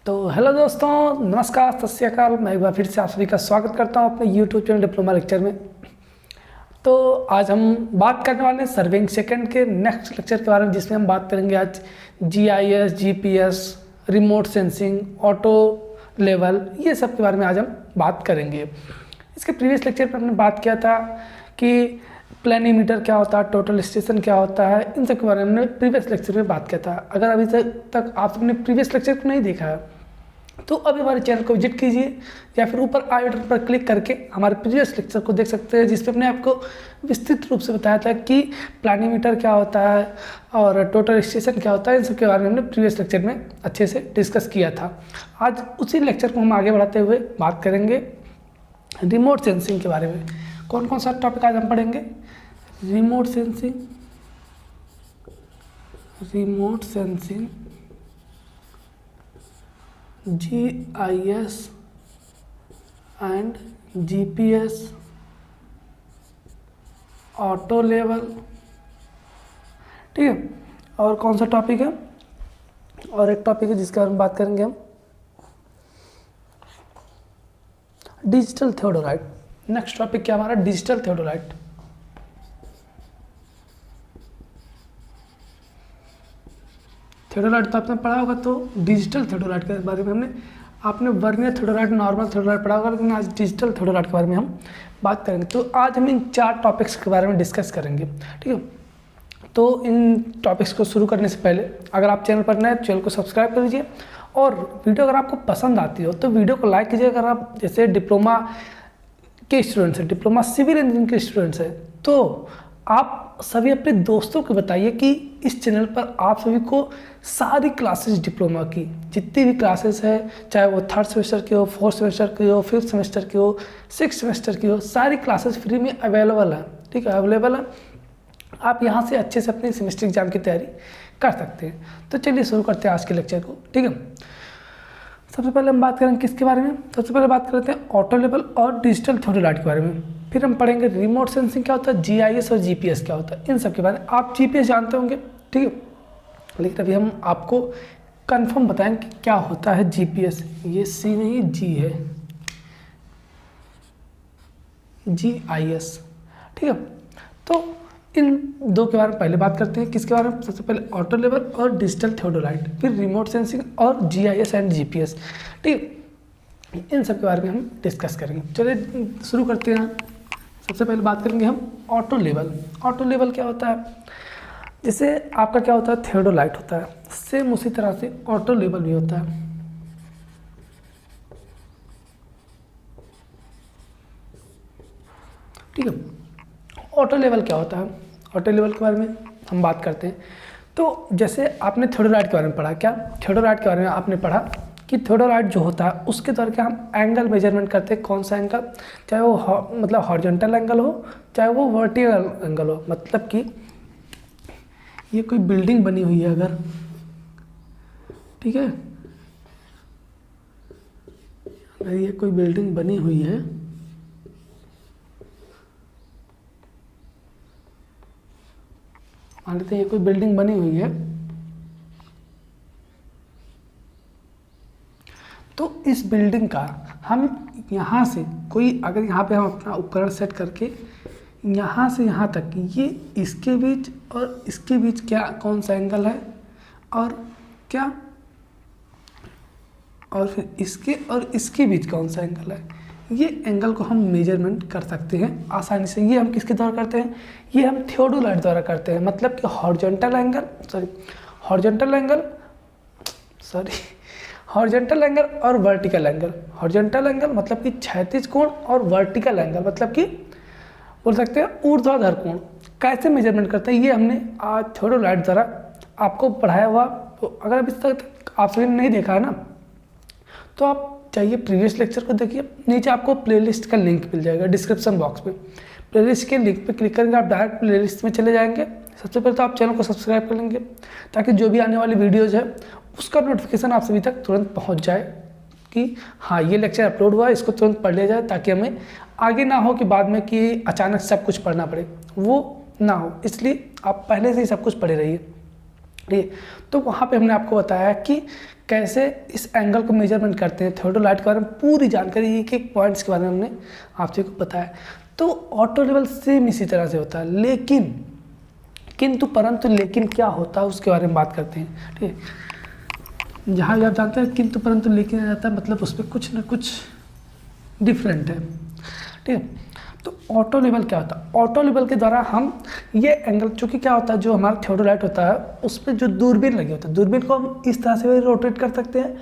तो हेलो दोस्तों, नमस्कार, सत श्री अकाल। मैं एक बार फिर से आप सभी का स्वागत करता हूं अपने यूट्यूब चैनल डिप्लोमा लेक्चर में। तो आज हम बात करने वाले हैं सर्विंग सेकंड के नेक्स्ट लेक्चर के बारे में, जिसमें हम बात करेंगे आज GIS, GPS, remote sensing, auto level, ये सब के बारे में आज हम बात करेंगे। इसके प्रीवियस लेक्चर पर हमने बात किया था कि प्लेनीमीटर क्या होता है, टोटल स्टेशन क्या होता है, इन सब के बारे में हमने प्रीवियस लेक्चर में बात किया था। अगर अभी तक आप सबने प्रीवियस लेक्चर को नहीं देखा है तो अभी हमारे चैनल को विजिट कीजिए या फिर ऊपर आई बटन पर क्लिक करके हमारे प्रीवियस लेक्चर को देख सकते हैं, जिसमें हमने आपको विस्तृत रूप से बताया था कि प्लानीमीटर क्या होता है और टोटल स्टेशन क्या होता है। इन सब के बारे में हमने प्रीवियस लेक्चर में अच्छे से डिस्कस किया था। आज उसी लेक्चर को हम आगे बढ़ाते हुए बात करेंगे रिमोट सेंसिंग के बारे में। कौन कौन सा टॉपिक आज हम पढ़ेंगे? Remote sensing, GIS and GPS, auto level, ठीक है। और कौन सा टॉपिक है? और एक टॉपिक है जिसके बारे में बात करेंगे हम, डिजिटल थियोडोलाइट। नेक्स्ट टॉपिक क्या हमारा? Digital theodolite. थियोडोलाइट तो आपने पढ़ा होगा, तो डिजिटल थियोडोलाइट के बारे में आपने वर्नियर थियोडोलाइट, नॉर्मल थियोडोलाइट पढ़ा होगा, लेकिन आज डिजिटल थियोडोलाइट के बारे में हम बात करेंगे। तो आज हम इन 4 टॉपिक्स के बारे में डिस्कस करेंगे, ठीक है। तो इन टॉपिक्स को शुरू करने से पहले अगर आप चैनल पर नए हैं, चैनल को सब्सक्राइब कर लीजिए। और वीडियो अगर आपको पसंद आती हो तो वीडियो को लाइक कीजिए। अगर आप जैसे डिप्लोमा के स्टूडेंट्स हैं, डिप्लोमा सिविल इंजीनियरिंग के स्टूडेंट्स हैं, तो आप सभी अपने दोस्तों को बताइए कि इस चैनल पर आप सभी को सारी क्लासेस डिप्लोमा की जितनी भी क्लासेस है, चाहे वो 3rd सेमेस्टर की हो, 4th सेमेस्टर की हो, 5th सेमेस्टर की हो, 6th सेमेस्टर की हो, सारी क्लासेस फ्री में अवेलेबल है, ठीक है, अवेलेबल है। आप यहाँ से अच्छे से अपने सेमेस्टर एग्जाम की तैयारी कर सकते हैं। तो चलिए शुरू करते हैं आज के लेक्चर को, ठीक है। सबसे पहले हम बात करेंगे किसके बारे में? सबसे पहले बात करते हैं ऑटो लेवल और डिजिटल थियोडोलाइट के बारे में। फिर हम पढ़ेंगे रिमोट सेंसिंग क्या होता है, जीआईएस और जीपीएस क्या होता है, इन सब के बारे में। आप जीपीएस जानते होंगे, ठीक है, लेकिन अभी हम आपको कंफर्म बताएंगे कि क्या होता है जीपीएस। ये सी नहीं, जी है, जीआईएस, ठीक है। तो इन दो के बारे में पहले बात करते हैं। किसके बारे में? सबसे पहले ऑटो लेवल और डिजिटल थियोडोलाइट, फिर रिमोट सेंसिंग और जीआईएस एंड जीपीएस, ठीक। इन सब के बारे में हम डिस्कस करेंगे। चलिए शुरू करते हैं। सबसे पहले बात करेंगे हम ऑटो लेवल। ऑटो लेवल क्या होता है? जैसे आपका क्या होता है, थियोडोलाइट होता है, सेम उसी तरह से ऑटो लेवल भी होता है, ठीक है। ऑटो लेवल क्या होता है? ऑटो लेवल के बारे में हम बात करते हैं। तो जैसे आपने थियोडोलाइट के बारे में पढ़ा, क्या थियोडोलाइट के बारे में आपने पढ़ा कि थियोडोलाइट जो होता है उसके द्वारा क्या हम एंगल मेजरमेंट करते हैं। कौन सा एंगल? चाहे वो मतलब हॉरिजॉन्टल एंगल हो, चाहे वो वर्टिकल एंगल हो। मतलब कि ये कोई बिल्डिंग बनी हुई है अगर, ठीक है, अगर ये कोई बिल्डिंग बनी हुई है, मान लेते हैं ये कोई बिल्डिंग बनी हुई है, तो इस बिल्डिंग का हम यहाँ से कोई, अगर यहाँ पे हम अपना उपकरण सेट करके यहाँ से यहाँ तक, ये इसके बीच और इसके बीच क्या कौन सा एंगल है, और क्या, और फिर इसके और इसके बीच कौन सा एंगल है, ये एंगल को हम मेजरमेंट कर सकते हैं आसानी से। ये हम किसके द्वारा करते हैं? ये हम थियोडोलाइट द्वारा करते हैं। मतलब कि हॉरिजॉन्टल एंगल और वर्टिकल एंगल। हॉरिजॉन्टल एंगल मतलब कि क्षैतिज कोण, और वर्टिकल एंगल मतलब कि बोल सकते हैं ऊर्ध्वाधर कोण। कैसे मेजरमेंट करते हैं ये हमने आज थियोडोलाइट द्वारा आपको पढ़ाया हुआ। तो अगर अभी तक आप सभी ने नहीं देखा है ना, तो आप चाहिए प्रीवियस लेक्चर को देखिए। नीचे आपको प्लेलिस्ट का लिंक मिल जाएगा डिस्क्रिप्शन बॉक्स में। प्लेलिस्ट के लिंक पे क्लिक करेंगे, आप डायरेक्ट प्लेलिस्ट में चले जाएंगे। सबसे पहले तो आप चैनल को सब्सक्राइब कर लेंगे ताकि जो भी आने वाली वीडियोज़ है उसका नोटिफिकेशन आप सभी तक तुरंत पहुंच जाए कि हाँ ये लेक्चर अपलोड हुआ है, इसको तुरंत पढ़ लिया जाए, ताकि हमें आगे ना हो कि बाद में कि अचानक सब कुछ पढ़ना पड़े, वो ना हो। इसलिए आप पहले से ही सब कुछ पढ़े रहिए, ठीक है। तो वहाँ पे हमने आपको बताया कि कैसे इस एंगल को मेजरमेंट करते हैं, थियोडोलाइट के बारे में पूरी जानकारी, एक एक पॉइंट्स के बारे में हमने आपसे को बताया। तो ऑटो लेवल सेम इसी तरह से होता है, लेकिन किंतु परंतु लेकिन क्या होता है उसके बारे में बात करते हैं। ठीक है, जहाँ भी आप जानते हैं किंतु परंतु लेकिन आ जाता है, मतलब उस पर कुछ ना कुछ डिफरेंट है। ठीक है, तो ऑटो लेवल क्या होता है? ऑटो लेवल के द्वारा हम ये एंगल, चूँकि क्या होता है, जो हमारा थियोडोलाइट होता है उस पर जो दूरबीन लगी होता है, दूरबीन को हम इस तरह से भी रोटेट कर सकते हैं,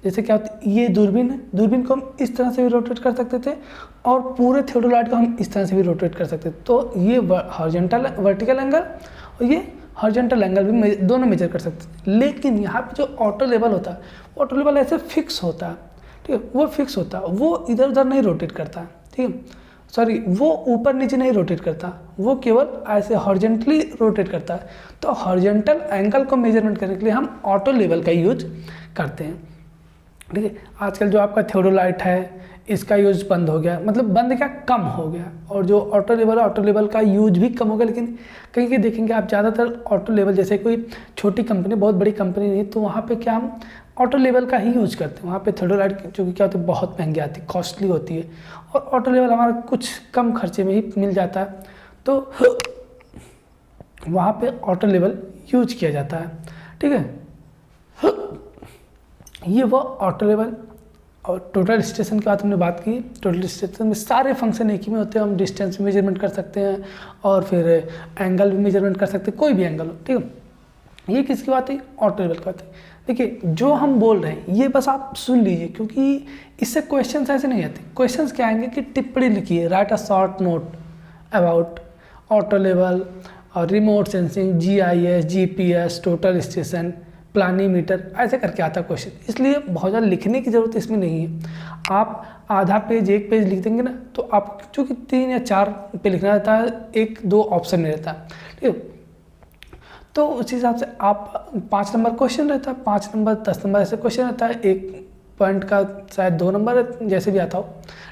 जैसे क्या होता है ये दूरबीन है, दूरबीन को हम इस तरह से भी रोटेट कर सकते थे और पूरे थियोडोलाइट को हम इस तरह से भी रोटेट कर सकते थे। तो ये हॉरिजॉन्टल वर्टिकल एंगल और ये हॉरिजॉन्टल एंगल भी दोनों मेजर कर सकते थे। लेकिन यहाँ पे जो ऑटो लेवल होता है, ऑटो लेवल ऐसे फिक्स होता है। ठीक है, वो फिक्स होता है, वो इधर उधर नहीं रोटेट करता। ठीक है, सॉरी, वो ऊपर नीचे नहीं रोटेट करता, वो केवल ऐसे हॉरिजॉन्टली रोटेट करता है। तो हॉरिजॉन्टल एंगल को मेजरमेंट करने के लिए हम ऑटो लेवल का यूज करते हैं। ठीक है, आजकल जो आपका थियोडोलाइट है इसका यूज बंद हो गया, मतलब बंद क्या, कम हो गया, और जो ऑटो लेवल का यूज भी कम हो गया। लेकिन कहीं कहीं देखेंगे आप ज़्यादातर ऑटो लेवल, जैसे कोई छोटी कंपनी, बहुत बड़ी कंपनी नहीं, तो वहाँ पे क्या हम ऑटो लेवल का ही यूज करते हैं। वहाँ पे थियोडोलाइट जो कि क्या होती है, बहुत महंगी आती है, कॉस्टली होती है, और ऑटो लेवल हमारा कुछ कम खर्चे में ही मिल जाता है, तो वहाँ पे ऑटो लेवल यूज किया जाता है। ठीक है, ये वो ऑटो लेवल। और टोटल स्टेशन की बात हमने बात की। टोटल स्टेशन में सारे फंक्शन एक ही में होते हैं, हम डिस्टेंस भी मेजरमेंट कर सकते हैं और फिर एंगल भी मेजरमेंट कर सकते हैं, कोई भी एंगल हो। ठीक है, ये किसकी बात है, ऑटो लेवल की बात है। देखिए, जो हम बोल रहे हैं ये बस आप सुन लीजिए, क्योंकि इससे क्वेश्चंस ऐसे नहीं आते। क्वेश्चंस क्या आएंगे कि टिप्पणी लिखिए, write a short note about auto level और remote sensing, GIS, GPS, total station, planimeter, ऐसे करके आता क्वेश्चन। इसलिए बहुत ज़्यादा लिखने की ज़रूरत इसमें नहीं है। आप आधा पेज, एक पेज लिख देंगे ना, तो आप चूँकि 3 या 4 पे लिखना रहता है, 1-2 ऑप्शन में रहता है। ठीक है, तो उस हिसाब से आप 5 नंबर क्वेश्चन रहता है, 5 नंबर 10 नंबर ऐसे क्वेश्चन रहता है, 1 पॉइंट का शायद 2 नंबर, जैसे भी आता हो।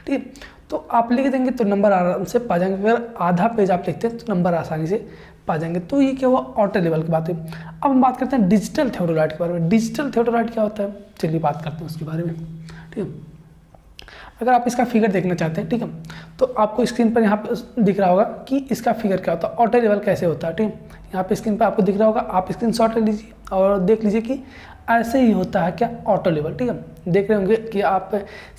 ठीक है, तो आप लिख देंगे तो नंबर आराम से पा जाएंगे। अगर आधा पेज आप लिखते हैं तो नंबर आसानी से पा जाएंगे। तो ये क्या हुआ, ऑटो लेवल की बात है। अब हम बात करते हैं डिजिटल थियोडोलाइट के बारे में। डिजिटल थियोडोलाइट क्या होता है, चलिए बात करते हैं उसके बारे में। ठीक है, अगर आप इसका फिगर देखना चाहते हैं, ठीक है, तो आपको स्क्रीन पर यहाँ पे दिख रहा होगा कि इसका फिगर क्या होता है, ऑटो लेवल कैसे होता है। ठीक है, यहाँ पे स्क्रीन पर आपको दिख रहा होगा, आप स्क्रीनशॉट ले लीजिए और देख लीजिए कि ऐसे ही होता है क्या, ऑटो लेवल। ठीक है, देख रहे होंगे कि आप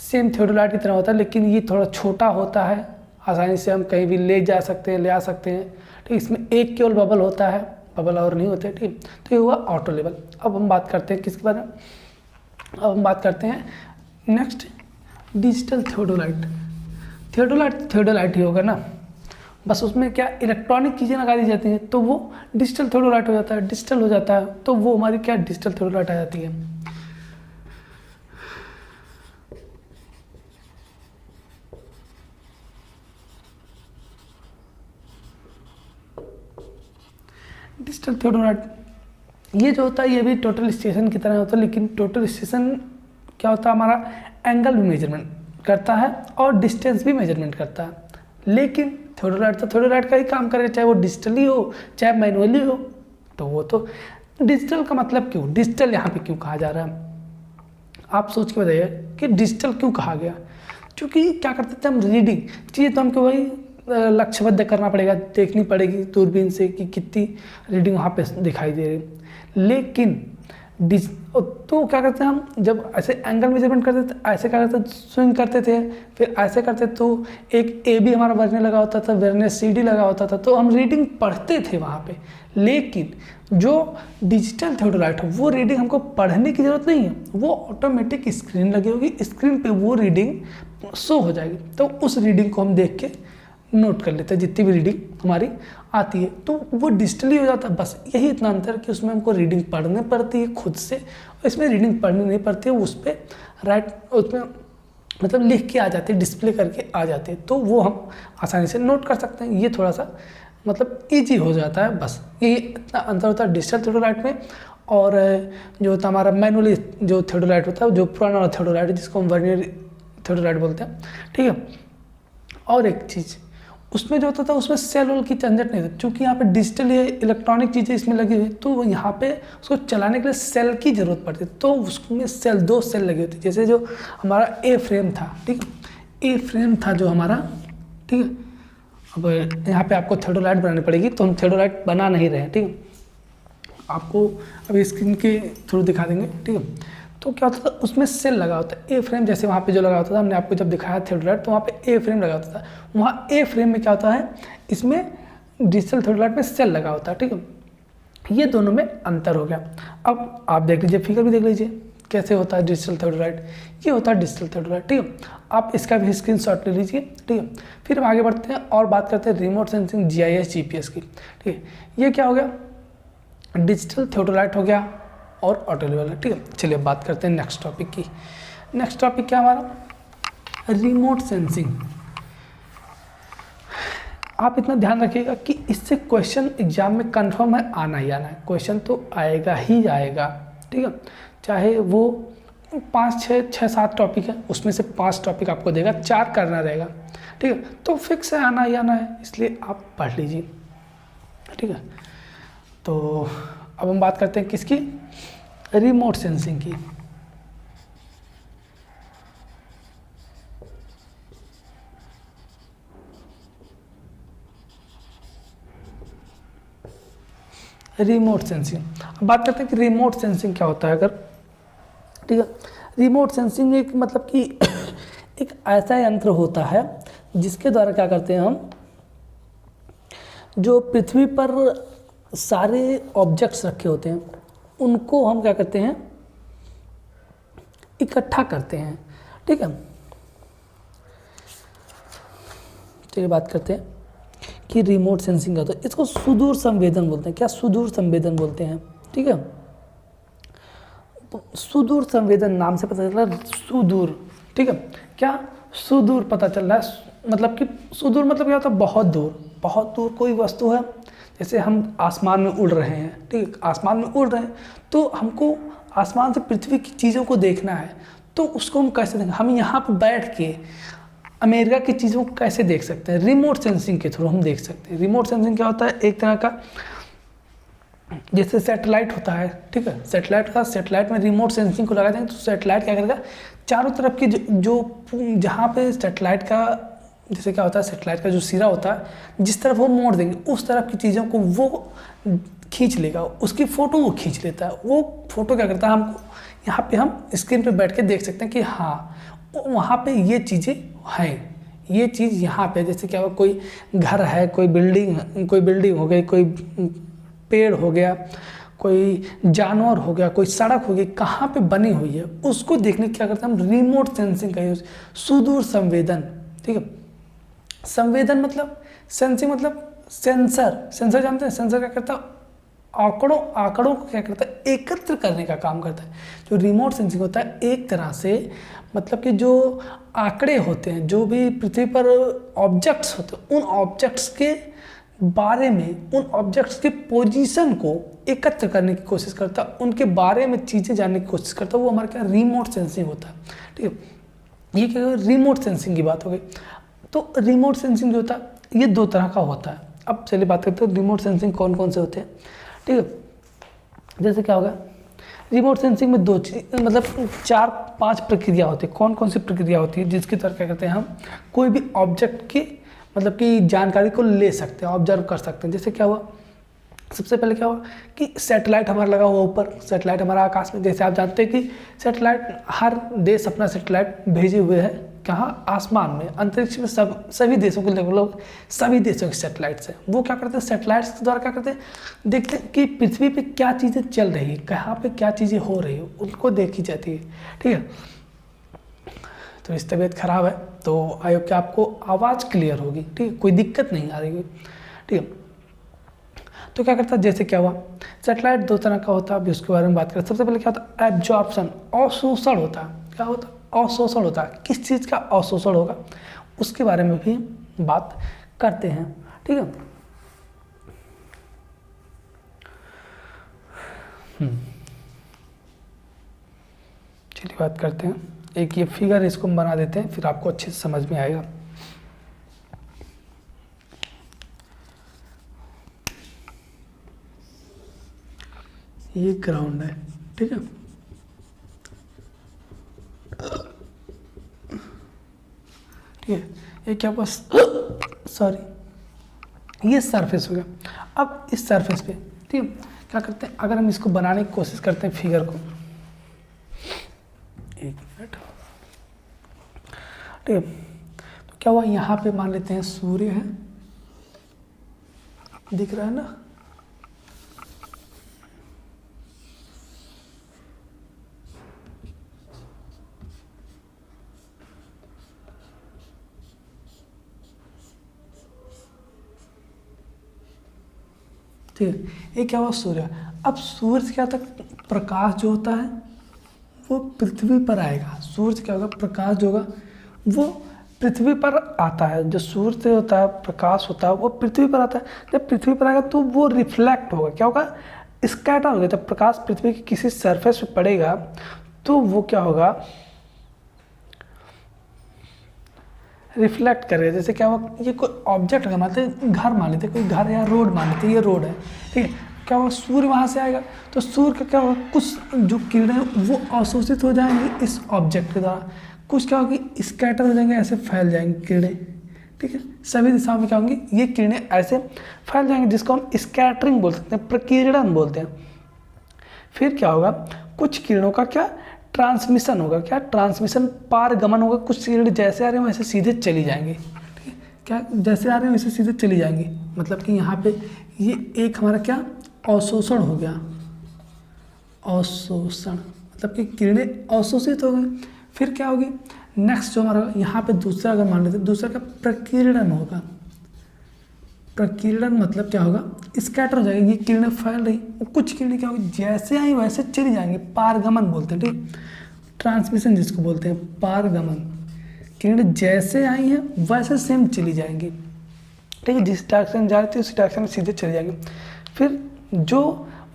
सेम थियोडोलाइट की तरह होता है, लेकिन ये थोड़ा छोटा होता है, आसानी से हम कहीं भी ले जा सकते हैं, ले आ सकते हैं। ठीक, इसमें एक केवल बबल होता है, बबल और नहीं होते। ठीक, तो ये हुआ ऑटो लेवल। अब हम बात करते हैं किसके बारे में, अब हम बात करते हैं नेक्स्ट, डिजिटल थियोडोलाइट। थियोडोलाइट ही होगा ना, बस उसमें क्या इलेक्ट्रॉनिक चीज़ें लगा दी जाती हैं, तो वो डिजिटल थियोडोलाइट हो जाता है। डिजिटल हो जाता है तो वो हमारी क्या, डिजिटल थियोडोलाइट आ जाती है। डिजिटल थियोडोलाइट ये जो होता है, ये भी टोटल स्टेशन की तरह होता है, लेकिन टोटल स्टेशन क्या होता है, हमारा एंगल भी मेजरमेंट करता है और डिस्टेंस भी मेजरमेंट करता है। लेकिन थियोडोलाइट तो थियोडोलाइट का ही काम करेगा, चाहे वो डिजिटली हो चाहे मैनुअली हो। तो वो तो डिजिटल का मतलब क्यों, डिजिटल यहाँ पे क्यों कहा जा रहा है, आप सोच के बताइए कि डिजिटल क्यों कहा गया। क्योंकि क्या करते थे हम, रीडिंग चीज़ें तो हमको वही लक्ष्यबद्ध करना पड़ेगा, देखनी पड़ेगी दूरबीन से कि कितनी रीडिंग वहाँ पे दिखाई दे रही। लेकिन तो क्या करते हैं हम, जब ऐसे एंगल मेजरमेंट करते थे, ऐसे क्या करते थे, स्विंग करते थे, फिर ऐसे करते तो एक AB हमारा वर्नियर लगा होता था, वर्नियर CD लगा होता था, तो हम रीडिंग पढ़ते थे वहाँ पे। लेकिन जो डिजिटल थियोडोलाइट है वो रीडिंग हमको पढ़ने की ज़रूरत नहीं है, वो ऑटोमेटिक स्क्रीन लगी होगी, स्क्रीन पे वो रीडिंग शो हो जाएगी। तो उस रीडिंग को हम देख के नोट कर लेते हैं, जितनी भी रीडिंग हमारी आती है, तो वो डिजिटली हो जाता है। बस यही इतना अंतर कि उसमें हमको रीडिंग पढ़नी पड़ती है खुद से, और इसमें रीडिंग पढ़नी नहीं पड़ती है, उस पर उसमें मतलब लिख के आ जाती है, डिस्प्ले करके आ जाते हैं, तो वो हम आसानी से नोट कर सकते हैं। ये थोड़ा सा मतलब ईजी हो जाता है, बस यही इतना अंतर होता है डिजिटल थियोडोलाइट में। और जो होता है हमारा मैनुअली जो थियोडोलाइट होता है, जो पुराना वाला थियोडोलाइट है जिसको हम वर्नियर थियोडोलाइट बोलते हैं। ठीक है, और एक चीज़, उसमें जो होता था उसमें सेल वोल की झंझट नहीं थी, क्योंकि यहाँ पे डिजिटल ये इलेक्ट्रॉनिक चीज़ें इसमें लगी हुई, तो यहाँ पे उसको चलाने के लिए सेल की ज़रूरत पड़ती, तो उसमें सेल 2 सेल लगी होती। जैसे जो हमारा ए फ्रेम था, ठीक है, ए फ्रेम था जो हमारा, ठीक है। अब यहाँ पे आपको थर्डोलाइट बनानी पड़ेगी, तो हम थर्डोलाइट बना नहीं रहे हैं, ठीक है, आपको अभी स्क्रीन के थ्रू दिखा देंगे, ठीक है। तो क्या होता था उसमें सेल लगा होता है, ए फ्रेम जैसे वहाँ पे जो लगा होता था, हमने आपको जब दिखाया थर्डोलाइट तो वहाँ पे ए फ्रेम लगा होता था, वहाँ ए फ्रेम में क्या होता है, इसमें डिजिटल थर्डोलाइट में सेल लगा होता है, ठीक है। ये दोनों में अंतर हो गया। अब आप देख लीजिए, फिगर भी देख लीजिए कैसे होता है डिजिटल थर्डोलाइट, ये होता है डिजिटल थर्डोलाइट, ठीक है। आप इसका भी स्क्रीनशॉट ले लीजिए, ठीक है। फिर हम आगे बढ़ते हैं और बात करते हैं रिमोट सेंसिंग GIS GPS की, ठीक है। ये क्या हो गया, डिजिटल थर्डोलाइट हो गया और ऑटो लेवल है, ठीक है। चलिए बात करते हैं नेक्स्ट टॉपिक की। नेक्स्ट टॉपिक क्या हमारा, रिमोट सेंसिंग। आप इतना ध्यान रखिएगा कि इससे क्वेश्चन एग्जाम में कंफर्म है, आना ही आना है, क्वेश्चन तो आएगा ही आएगा, ठीक है। चाहे वो 5 6 7 टॉपिक है, उसमें से 5 टॉपिक आपको देगा, 4 करना रहेगा, ठीक है। तो फिक्स है, आना ही आना है, इसलिए आप पढ़ लीजिए, ठीक है। तो अब हम बात करते हैं किसकी, रिमोट सेंसिंग की। रिमोट सेंसिंग, अब बात करते हैं कि रिमोट सेंसिंग क्या होता है अगर, ठीक है। रिमोट सेंसिंग एक मतलब कि एक ऐसा यंत्र होता है जिसके द्वारा क्या करते हैं हम, जो पृथ्वी पर सारे ऑब्जेक्ट्स रखे होते हैं उनको हम क्या करते हैं, इकट्ठा करते हैं, ठीक है। चलिए बात करते हैं कि रिमोट सेंसिंग का होता है, इसको सुदूर संवेदन बोलते हैं। क्या सुदूर संवेदन बोलते हैं, ठीक है। सुदूर संवेदन नाम से पता चल रहा है सुदूर, ठीक है। क्या सुदूर पता चल रहा है, मतलब कि सुदूर मतलब क्या होता है, बहुत दूर, बहुत दूर कोई वस्तु है, जैसे हम आसमान में उड़ रहे हैं, ठीक है, आसमान में उड़ रहे हैं तो हमको आसमान से पृथ्वी की चीज़ों को देखना है, तो उसको हम कैसे देखें, हम यहाँ पर बैठ के अमेरिका की चीज़ों को कैसे देख सकते हैं, रिमोट सेंसिंग के थ्रू हम देख सकते हैं। रिमोट सेंसिंग क्या होता है, एक तरह का जैसे सैटेलाइट होता है, ठीक है, सैटेलाइट होता है, सैटेलाइट में रिमोट सेंसिंग को लगा देंगे तो सैटेलाइट क्या करेगा, चारों तरफ की जो जहाँ पे सैटेलाइट का जैसे क्या होता है, सैटेलाइट का जो सिरा होता है जिस तरफ वो मोड़ देंगे उस तरफ की चीज़ों को वो खींच लेगा, उसकी फ़ोटो वो खींच लेता है। वो फ़ोटो क्या करता है, हमको यहाँ पे हम स्क्रीन पे बैठ के देख सकते हैं कि हाँ वहाँ पे ये चीज़ें हैं, ये चीज़ यहाँ पे, जैसे क्या हुआ, कोई घर है, कोई बिल्डिंग हो गई, कोई पेड़ हो गया, कोई जानवर हो गया, कोई सड़क हो गई, कहाँ पे बनी हुई है उसको देखने क्या करते हैं हम, रिमोट सेंसिंग का यूज, सुदूर संवेदन, ठीक है। संवेदन मतलब सेंसिंग मतलब सेंसर, सेंसर जानते हैं, सेंसर क्या करता है, आंकड़ों को क्या करता है, एकत्र करने का काम करता है। जो रिमोट सेंसिंग होता है एक तरह से मतलब कि जो आंकड़े होते हैं, जो भी पृथ्वी पर ऑब्जेक्ट्स होते हैं, उन ऑब्जेक्ट्स के बारे में, उन ऑब्जेक्ट्स के पोजीशन को एकत्र करने की कोशिश करता है, उनके बारे में चीज़ें जानने की कोशिश करता है, वो हमारा क्या रिमोट सेंसिंग होता है, ठीक है। ये क्या रिमोट सेंसिंग की बात हो गई। तो रिमोट सेंसिंग जो होता है ये 2 तरह का होता है। अब चलिए बात करते हैं रिमोट सेंसिंग कौन कौन से होते हैं, ठीक है। जैसे क्या होगा, रिमोट सेंसिंग में 2 चीज मतलब 4-5 प्रक्रिया होती है। कौन कौन सी प्रक्रिया होती है, जिसके द्वारा क्या करते हैं हम कोई भी ऑब्जेक्ट की मतलब कि जानकारी को ले सकते हैं, ऑब्जर्व कर सकते हैं। जैसे क्या हुआ, सबसे पहले क्या हुआ कि सैटेलाइट हमारा लगा हुआ ऊपर, सैटेलाइट हमारा आकाश में, जैसे आप जानते हैं कि सैटेलाइट, हर देश अपना सैटेलाइट भेजे हुए है, कहाँ, आसमान में, अंतरिक्ष में, सभी देशों के लोग, सभी देशों के सैटेलाइट्स हैं। वो क्या करते हैं, सैटेलाइट्स के द्वारा क्या करते हैं, देखते हैं कि पृथ्वी पे क्या चीज़ें चल रही है, कहाँ पे क्या चीज़ें हो रही है, उनको देखी जाती है, ठीक है। तो इस तबीयत खराब है तो आई होप कि आपको आवाज़ क्लियर होगी, ठीक है, कोई दिक्कत नहीं आ रही है, ठीक है। तो क्या करता है, जैसे क्या हुआ, सैटेलाइट 2 तरह का होता है, अभी उसके बारे में बात करें। सबसे पहले क्या होता है, एब्जॉर्प्शन, अवशोषण होता है। क्या होता है, अवशोषण होता है। किस चीज़ का अवशोषण होगा उसके बारे में भी बात करते हैं, ठीक है। चलिए बात करते हैं, एक ये फिगर इसको हम बना देते हैं, फिर आपको अच्छे से समझ में आएगा। ये ग्राउंड है, ठीक है। ठीक है, ये क्या बस सॉरी, ये सरफेस हो गया। अब इस सरफेस पे, ठीक है, क्या करते हैं, अगर हम इसको बनाने की कोशिश करते हैं फिगर को, एक मिनट, ठीक है, तो क्या हुआ, यहाँ पे मान लेते हैं सूर्य है, दिख रहा है ना, ठीक है, ये क्या हुआ, सूर्य। अब सूर्य से क्या होता है, प्रकाश जो होता है वो पृथ्वी पर आएगा। सूर्य से क्या होगा, प्रकाश जो होगा वो पृथ्वी पर आता है। जो सूर्य से होता है प्रकाश होता है वो पृथ्वी पर आता है। जब पृथ्वी पर आएगा तो वो रिफ्लेक्ट होगा, क्या होगा, स्कैटर होगा। जब प्रकाश पृथ्वी की किसी सरफेस पे पड़ेगा तो वो क्या होगा, रिफ्लेक्ट करेगा। जैसे क्या हुआ, ये कोई ऑब्जेक्ट अगर मानते हैं, घर मान लेते, कोई घर या रोड मान लेते, ये रोड है, ठीक है, क्या होगा, सूर्य वहाँ से आएगा तो सूर्य का क्या होगा, कुछ जो किरणें हैं वो अवशोषित हो जाएंगी इस ऑब्जेक्ट के द्वारा, कुछ क्या होगी, स्कैटर हो जाएंगे, ऐसे फैल जाएंगी किरणें, ठीक है, सभी दिशाओं में क्या होंगी, ये किरणें ऐसे फैल जाएंगी, जिसको हम स्कैटरिंग बोल सकते हैं, प्रकीर्णन बोलते हैं। फिर क्या होगा, कुछ किरणों का क्या ट्रांसमिशन होगा, क्या ट्रांसमिशन, पारगमन होगा। कुछ किरणें जैसे आ रहे हैं वैसे सीधे चली जाएंगी, ठीक है, क्या जैसे आ रहे हैं वैसे सीधे चली जाएंगी। मतलब कि यहाँ पे ये एक हमारा क्या अवशोषण हो गया, अवशोषण मतलब कि किरणें अवशोषित हो गई। फिर क्या होगी, नेक्स्ट जो हमारा यहाँ पे दूसरा अगर मान लेते हैं, दूसरा का प्रकीर्णन होगा। प्रकीर्णन मतलब क्या होगा, स्कैटर हो जाएगी, ये किरणें फैल रही, कुछ किरणें क्या होगी, जैसे आई वैसे चली जाएंगी, पारगमन बोलते हैं, ठीक, ट्रांसमिशन जिसको बोलते हैं, पारगमन। किरणें जैसे आई हैं वैसे सेम चली जाएंगी, ठीक है, जिस डायरेक्शन में जा रही थी उसी डायरेक्शन में सीधे चली जाएंगी। फिर जो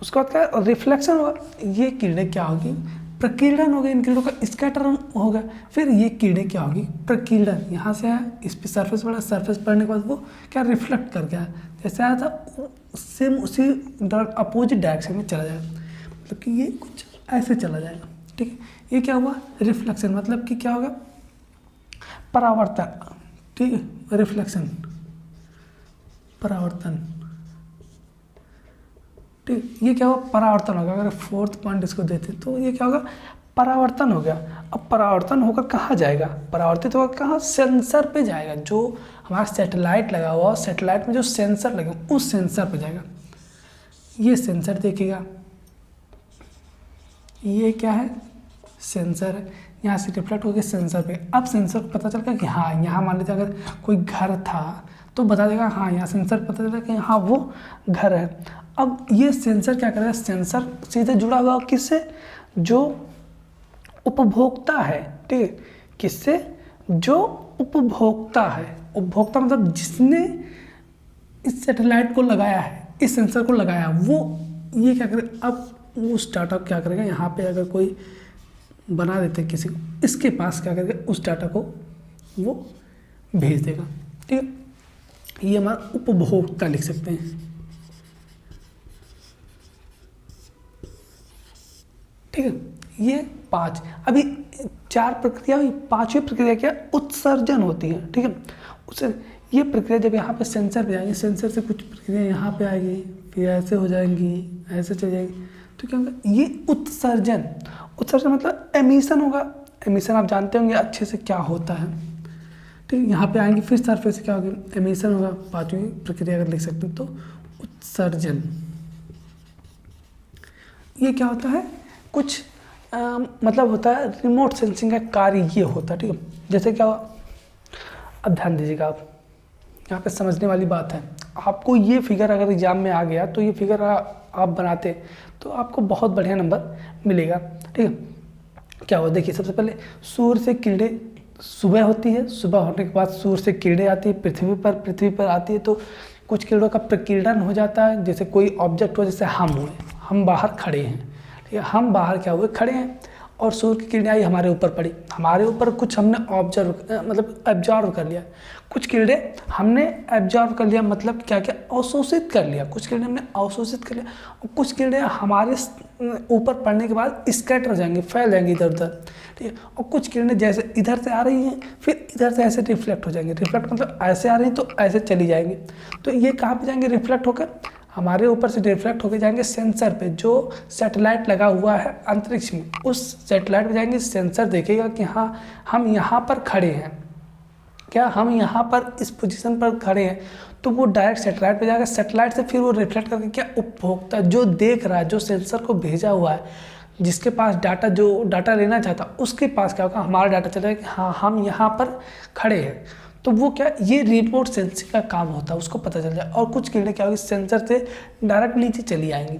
उसके बाद क्या रिफ्लेक्शन होगा, ये किरणें क्या होगी, प्रकीर्णन हो गया, इन किरणों का स्कैटर होगा। फिर ये किरणें क्या होगी, प्रकीर्णन, यहाँ से आया, इस पे सरफेस पड़ा, सरफेस पड़ने के बाद वो क्या रिफ्लेक्ट कर गया, जैसे आया था सेम उसी अपोजिट डायरेक्शन में चला जाएगा, मतलब कि ये कुछ ऐसे चला जाएगा, ठीक है। ये क्या हुआ, रिफ्लेक्शन, मतलब कि क्या होगा, परावर्तन, ठीक है, रिफ्लेक्शन, परावर्तन, ठीक, ये क्या होगा, परावर्तन होगा। अगर फोर्थ पॉइंट इसको देते तो ये क्या होगा, परावर्तन हो गया। अब परावर्तन होकर कहाँ जाएगा, परावर्तित होकर कहाँ, सेंसर पे जाएगा। जो हमारा सैटेलाइट लगा हुआ, सैटेलाइट में जो सेंसर लगे उस सेंसर पे जाएगा। ये सेंसर देखिएगा, ये क्या है, सेंसर है, यहाँ से रिफ्लेक्ट होकर सेंसर पे। अब सेंसर को पता चल कि हाँ, यहाँ मान लीजिए अगर कोई घर था तो बता देगा, हाँ यहाँ सेंसर पता चला कि हाँ वो घर है। अब ये सेंसर क्या करेगा, सेंसर सीधे जुड़ा हुआ किससे, जो उपभोक्ता है, ठीक है, किससे, जो उपभोक्ता है। उपभोक्ता मतलब जिसने इस सैटेलाइट को लगाया है, इस सेंसर को लगाया, वो ये क्या करे, अब वो स्टार्टअप क्या करेगा, यहाँ पे अगर कोई बना देते हैं किसी को, इसके पास क्या करेगा, उस डाटा को वो भेज देगा, ठीक है। ये हमारा उपभोक्ता लिख सकते हैं, ठीक है। ये 5, अभी 4 प्रक्रिया हुई, 5वीं प्रक्रिया क्या, उत्सर्जन होती है, ठीक है। उससे ये प्रक्रिया जब यहाँ पे सेंसर पे जाएंगे, सेंसर से कुछ प्रक्रिया यहाँ पे आएगी, फिर ऐसे हो जाएंगी, ऐसे चल जाएगी, तो क्या होगा, ये उत्सर्जन। उत्सर्जन मतलब एमिशन होगा। एमिशन आप जानते होंगे अच्छे से क्या होता है, ठीक है। यहाँ पे आएंगे, फिर सरफेस से क्या होगा, एमिशन होगा। 5वीं प्रक्रिया अगर लिख सकते हैं तो उत्सर्जन। ये क्या होता है, कुछ मतलब होता है रिमोट सेंसिंग का कार्य ये होता है, ठीक है। जैसे क्या हुआ, अब ध्यान दीजिएगा, आप यहाँ पे समझने वाली बात है। आपको ये फिगर अगर एग्जाम में आ गया तो ये फिगर आप बनाते तो आपको बहुत बढ़िया नंबर मिलेगा, ठीक है। क्या हुआ, देखिए, सबसे पहले सूर्य से किरणें सुबह होती है, सुबह होने के बाद सूर्य से किरणें आती है पृथ्वी पर आती है, तो कुछ किरणों का प्रकीर्णन हो जाता है। जैसे कोई ऑब्जेक्ट हो, जैसे हम हुए, हम बाहर खड़े हैं, ठीक है, हम बाहर क्या हुए, खड़े हैं, और सूर्य की किरणें आई हमारे ऊपर पड़ी, हमारे ऊपर कुछ हमने ऑब्जर्व मतलब एब्जॉर्व कर लिया, कुछ किरणें हमने एब्जॉर्व कर लिया, मतलब क्या क्या अवशोषित कर लिया, कुछ किरणें हमने अवशोषित कर लिया, और कुछ किरणें हमारे ऊपर पड़ने के बाद स्कैटर हो जाएंगी, फैल जाएंगी इधर उधर, ठीक है। और कुछ किरणें जैसे इधर से आ रही हैं फिर इधर से ऐसे रिफ्लेक्ट हो जाएंगे, रिफ्लेक्ट मतलब ऐसे आ रही हैं तो ऐसे चली जाएंगी, तो ये कहाँ पे जाएंगे रिफ्लेक्ट होकर, हमारे ऊपर से रिफ्लेक्ट होकर जाएंगे सेंसर पे जो सैटेलाइट लगा हुआ है अंतरिक्ष में, उस सैटेलाइट पे जाएंगे, सेंसर देखेगा कि हाँ हम यहाँ पर खड़े हैं, क्या हम यहाँ पर इस पोजीशन पर खड़े हैं, तो वो डायरेक्ट सैटेलाइट पे जाएगा, सैटेलाइट से फिर वो रिफ्लेक्ट करके क्या उपभोक्ता जो देख रहा है, जो सेंसर को भेजा हुआ है, जिसके पास डाटा, जो डाटा लेना चाहता उसके पास क्या होगा, हमारा डाटा चलेगा कि हाँ हम यहाँ पर खड़े हैं, तो वो क्या ये रिमोट सेंसिंग का काम होता है, उसको पता चल जाए। और कुछ किरणें क्या होगी सेंसर से डायरेक्ट नीचे चली आएंगी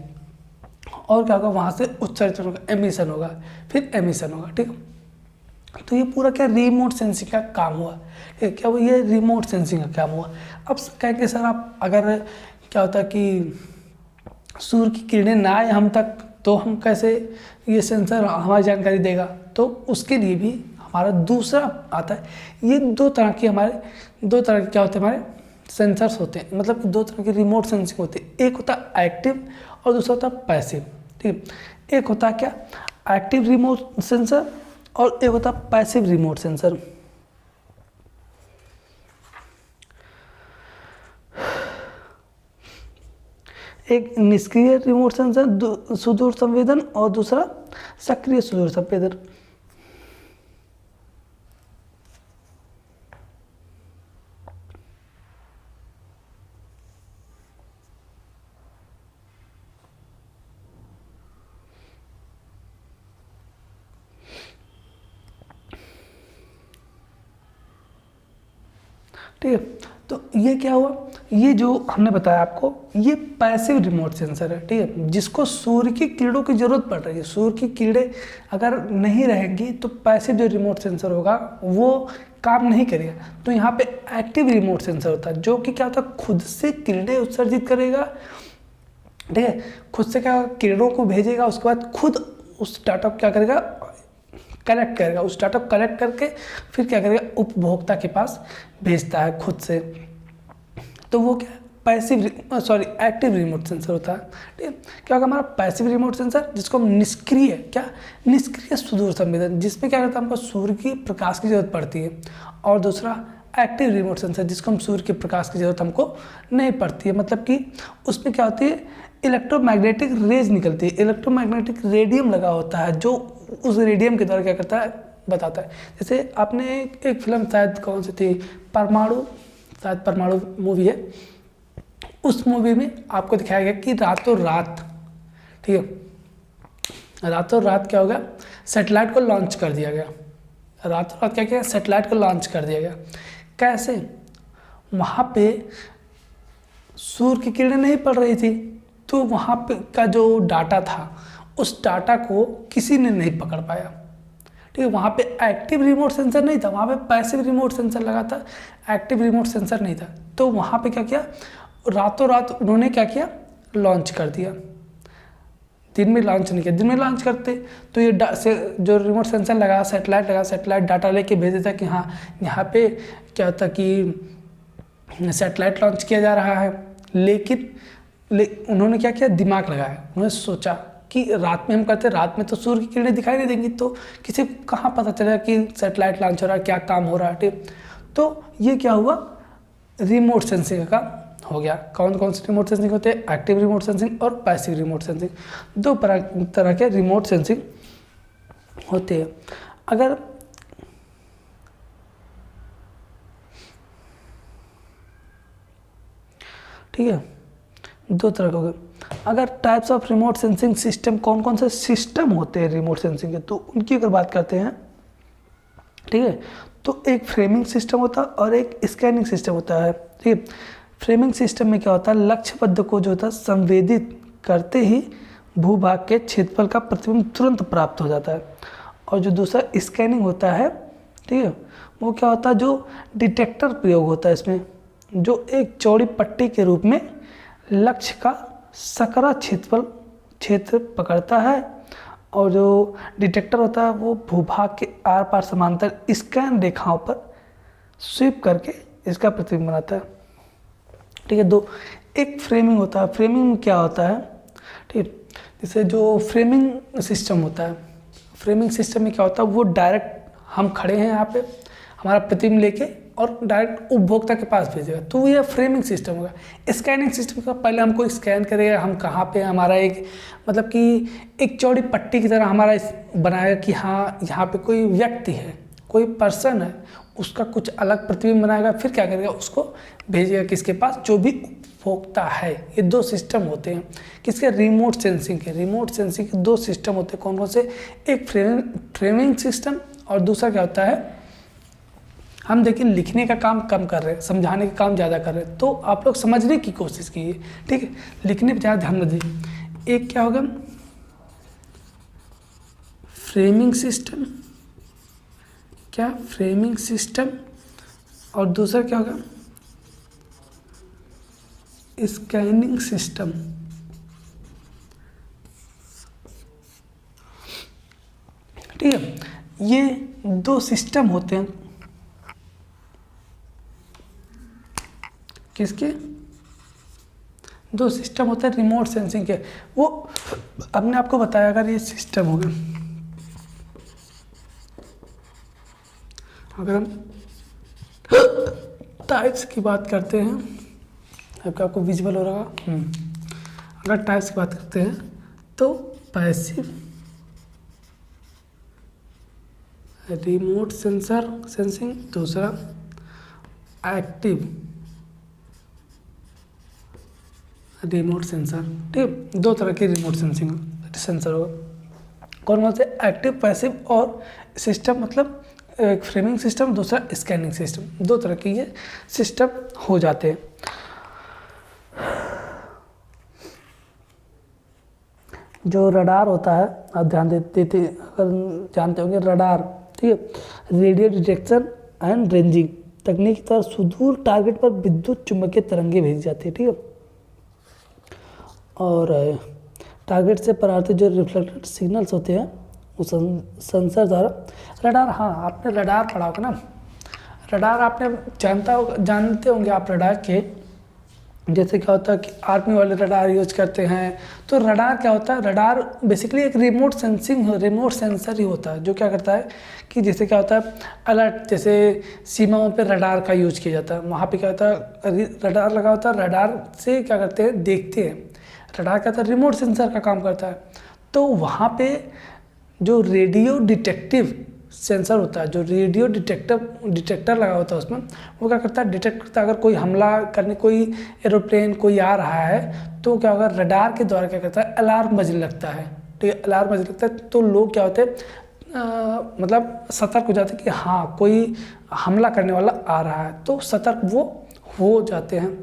और क्या होगा वहाँ से उत्सर्जन होगा, एमिशन होगा, फिर एमिशन होगा, ठीक है। तो ये पूरा क्या रिमोट सेंसिंग का काम हुआ, ठीक है, क्या वो ये रिमोट सेंसिंग का काम हुआ। अब कहेंगे सर आप अगर क्या होता है कि सूर्य की किरणें ना आए हम तक तो हम कैसे ये सेंसर हमारी जानकारी देगा, तो उसके लिए भी हमारा दूसरा आता है, ये दो तरह के क्या होते हैं हमारे सेंसर्स होते हैं, मतलब दो तरह के रिमोट सेंसिंग होते हैं, एक होता है एक्टिव और दूसरा होता है पैसिव, ठीक है। एक होता है क्या एक्टिव रिमोट सेंसर और एक होता है पैसिव रिमोट सेंसर। एक निष्क्रिय रिमोट सेंसर सुदूर संवेदन और दूसरा सक्रिय सुदूर संवेदन। ठीक है, तो ये क्या हुआ, ये जो हमने बताया आपको ये पैसिव रिमोट सेंसर है, ठीक है, जिसको सूर्य की किरणों की जरूरत पड़ रही है, सूर्य की किरणें अगर नहीं रहेंगी तो पैसिव जो रिमोट सेंसर होगा वो काम नहीं करेगा। तो यहाँ पे एक्टिव रिमोट सेंसर होता है जो कि क्या होता है खुद से किरणें उत्सर्जित करेगा, ठीक है, खुद से क्या किरणों को भेजेगा, उसके बाद खुद उस डाटा को क्या करेगा कलेक्ट करेगा, उस डाटा को कलेक्ट करके फिर क्या करेगा उपभोक्ता के पास भेजता है खुद से, तो वो क्या पैसिव एक्टिव रिमोट सेंसर होता है, ठीक है। क्या होगा हमारा पैसिव रिमोट सेंसर जिसको हम निष्क्रिय सुदूर संवेदन, जिसमें क्या करता है हमको सूर्य की प्रकाश की जरूरत पड़ती है, और दूसरा एक्टिव रिमोट सेंसर जिसको हम सूर्य के प्रकाश की जरूरत हमको नहीं पड़ती है, मतलब कि उसमें क्या होती है इलेक्ट्रोमैग्नेटिक रेज निकलती है, इलेक्ट्रोमैग्नेटिक रेडियम लगा होता है जो उस रेडियम के द्वारा क्या करता है बताता है। जैसे आपने एक फिल्म शायद कौन सी थी परमाणु मूवी है, उस मूवी में आपको दिखाया गया कि रातों रात, ठीक है, रातों रात क्या हो गया सैटेलाइट को लॉन्च कर दिया गया, रातों रात क्या किया सैटेलाइट को लॉन्च कर दिया गया। कैसे, वहाँ पे सूर्य की किरणें नहीं पड़ रही थी, तो वहाँ पे का जो डाटा था उस डाटा को किसी ने नहीं पकड़ पाया, ठीक है। वहाँ पे एक्टिव रिमोट सेंसर नहीं था, वहाँ पे पैसिव रिमोट सेंसर लगा था, एक्टिव रिमोट सेंसर नहीं था, तो वहाँ पे क्या किया रातों रात उन्होंने क्या किया लॉन्च कर दिया, दिन में लॉन्च नहीं किया, दिन में लॉन्च करते तो ये जो रिमोट सेंसर लगा सैटेलाइट डाटा लेके भेज देता कि हाँ यहाँ पे क्या होता कि सैटेलाइट लॉन्च किया जा रहा है, लेकिन उन्होंने क्या किया दिमाग लगाया, उन्होंने सोचा कि रात में हम करते, रात में तो सूर्य की किरणें दिखाई नहीं देंगी, तो किसी को कहाँ पता चलेगा कि सैटेलाइट लॉन्च हो रहा है, क्या काम हो रहा है, ठीक। तो ये क्या हुआ रिमोट सेंसिंग का हो गया। कौन कौन से रिमोट सेंसिंग होते हैं, एक्टिव रिमोट सेंसिंग और पैसिव रिमोट सेंसिंग, दो तरह के रिमोट सेंसिंग होते हैं। अगर ठीक है दो तरह के हो गए। अगर types of remote sensing system, कौन कौन से सिस्टम होते हैं रिमोट सेंसिंग के, तो उनकी अगर बात करते हैं, ठीक है, तो एक फ्रेमिंग सिस्टम होता है और एक स्कैनिंग सिस्टम होता है, ठीक है। फ्रेमिंग सिस्टम में क्या होता है लक्ष्य पद को जो होता है संवेदित करते ही भूभाग के क्षेत्रफल का प्रतिबिंब तुरंत प्राप्त हो जाता है, और जो दूसरा स्कैनिंग होता है, ठीक है, वो क्या होता है जो डिटेक्टर प्रयोग होता है इसमें, जो एक चौड़ी पट्टी के रूप में लक्ष्य का सकरा क्षेत्र पकड़ता है और जो डिटेक्टर होता है वो भूभाग के आर पार समांतर स्कैन रेखाओं पर स्वीप करके इसका प्रतिबिंब बनाता है। ठीक है, दो एक फ्रेमिंग होता है। फ्रेमिंग में क्या होता है, ठीक, जैसे जो फ्रेमिंग सिस्टम होता है, फ्रेमिंग सिस्टम में क्या होता है, वो डायरेक्ट हम खड़े हैं यहाँ पे, हमारा प्रतिबिंब लेके और डायरेक्ट उपभोक्ता के पास भेजेगा, तो ये फ्रेमिंग सिस्टम होगा। स्कैनिंग सिस्टम का पहले हमको स्कैन करेगा, हम कहाँ पे, हमारा एक मतलब कि एक चौड़ी पट्टी की तरह हमारा बनाएगा कि हाँ यहाँ पे कोई व्यक्ति है, कोई पर्सन है, उसका कुछ अलग प्रतिबिंब बनाएगा। फिर क्या करेगा, उसको भेजेगा किसके पास, जो भी उपभोक्ता है। ये दो सिस्टम होते हैं किसके, रिमोट सेंसिंग के। रिमोट सेंसिंग के दो सिस्टम होते हैं, कौन कौन से, एक फ्रेमिंग सिस्टम और दूसरा क्या होता है, हम देखिए लिखने का काम कम कर रहे हैं, समझाने का काम ज़्यादा कर रहे हैं, तो आप लोग समझने की कोशिश कीजिए। ठीक है, लिखने पर ज़्यादा ध्यान न दीजिए। एक क्या होगा, फ्रेमिंग सिस्टम, क्या फ्रेमिंग सिस्टम, और दूसरा क्या होगा, स्कैनिंग सिस्टम। ठीक है, ये दो सिस्टम होते हैं किसके, दो सिस्टम होते हैं रिमोट सेंसिंग के। वो अपने आपको बताया अगर ये सिस्टम होगा, अगर हम टाइप्स की बात करते हैं, आपको विजुअल हो रहा है, अगर टाइप्स की बात करते हैं तो पैसिव रिमोट सेंसिंग, दूसरा एक्टिव रिमोट सेंसर। ठीक, दो तरह की रिमोट सेंसिंग सेंसर होगा। कौन कौन से, एक्टिव, पैसिव और सिस्टम, मतलब एक फ्रेमिंग सिस्टम, दूसरा स्कैनिंग सिस्टम, दो तरह के ये सिस्टम हो जाते हैं। जो रडार होता है, आप ध्यान देते अगर जानते होंगे रडार, ठीक है, रेडियो डिटेक्शन एंड रेंजिंग तकनीक के द्वारा सुदूर टारगेट पर विद्युत चुंबकीय तरंगे भेजी जाती है। ठीक है, और टारगेट से परावर्तित जो रिफ्लेक्टेड सिग्नल्स होते हैं उस सेंसर द्वारा, रडार, हाँ आपने रडार पढ़ा होगा ना, रडार आपने जानते होंगे आप रडार के, जैसे क्या होता है कि आर्मी वाले रडार यूज करते हैं। तो रडार क्या होता है, रडार बेसिकली एक रिमोट सेंसर ही होता है, जो क्या करता है कि जैसे क्या होता है अलर्ट, जैसे सीमाओं पे रडार का यूज किया जाता है, वहाँ पे क्या होता है रडार लगा होता है, रडार से क्या करते हैं देखते हैं, रडार क्या होता है रिमोट सेंसर का काम करता है। तो वहाँ पे जो रेडियो डिटेक्टिव सेंसर होता है, जो रेडियो डिटेक्टर लगा होता है उसमें, वो क्या करता है, डिटेक्ट करता है अगर कोई हमला करने, कोई एरोप्लेन कोई आ रहा है, तो क्या होगा, रडार के द्वारा क्या करता है, अलार्म बजने लगता है। तो ये अलार्म बजने लगता है, तो लोग क्या होते हैं मतलब सतर्क हो जाते हैं कि हाँ कोई हमला करने वाला आ रहा है, तो सतर्क वो हो जाते हैं,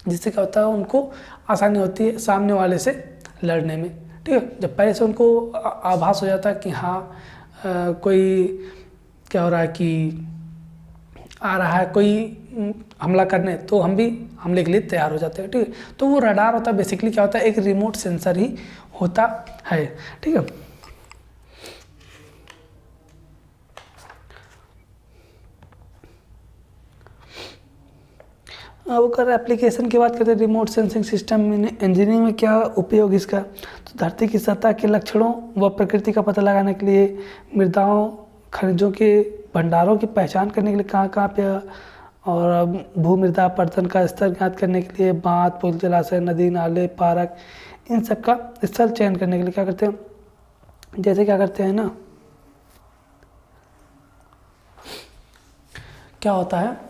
जिससे क्या होता है उनको आसानी होती है सामने वाले से लड़ने में। ठीक है, जब पहले से उनको आभास हो जाता है कि हाँ कोई क्या हो रहा है कि आ रहा है कोई हमला करने, तो हम भी हमले के लिए तैयार हो जाते हैं। ठीक है, तो वो रडार होता है, बेसिकली क्या होता है एक रिमोट सेंसर ही होता है। ठीक है, अब अगर एप्लीकेशन की बात करते हैं रिमोट सेंसिंग सिस्टम में इंजीनियरिंग में क्या उपयोग इसका, तो धरती की सतह के लक्षणों व प्रकृति का पता लगाने के लिए, मृदाओं खनिजों के भंडारों की पहचान करने के लिए कहाँ पे, और भूमृदा अपरदन का स्तर ज्ञात करने के लिए, बांध, पुल, जलाशय, नदी, नाले, पार्क, इन सब का स्थल चयन करने के लिए क्या करते हैं, जैसे क्या करते हैं ना, क्या होता है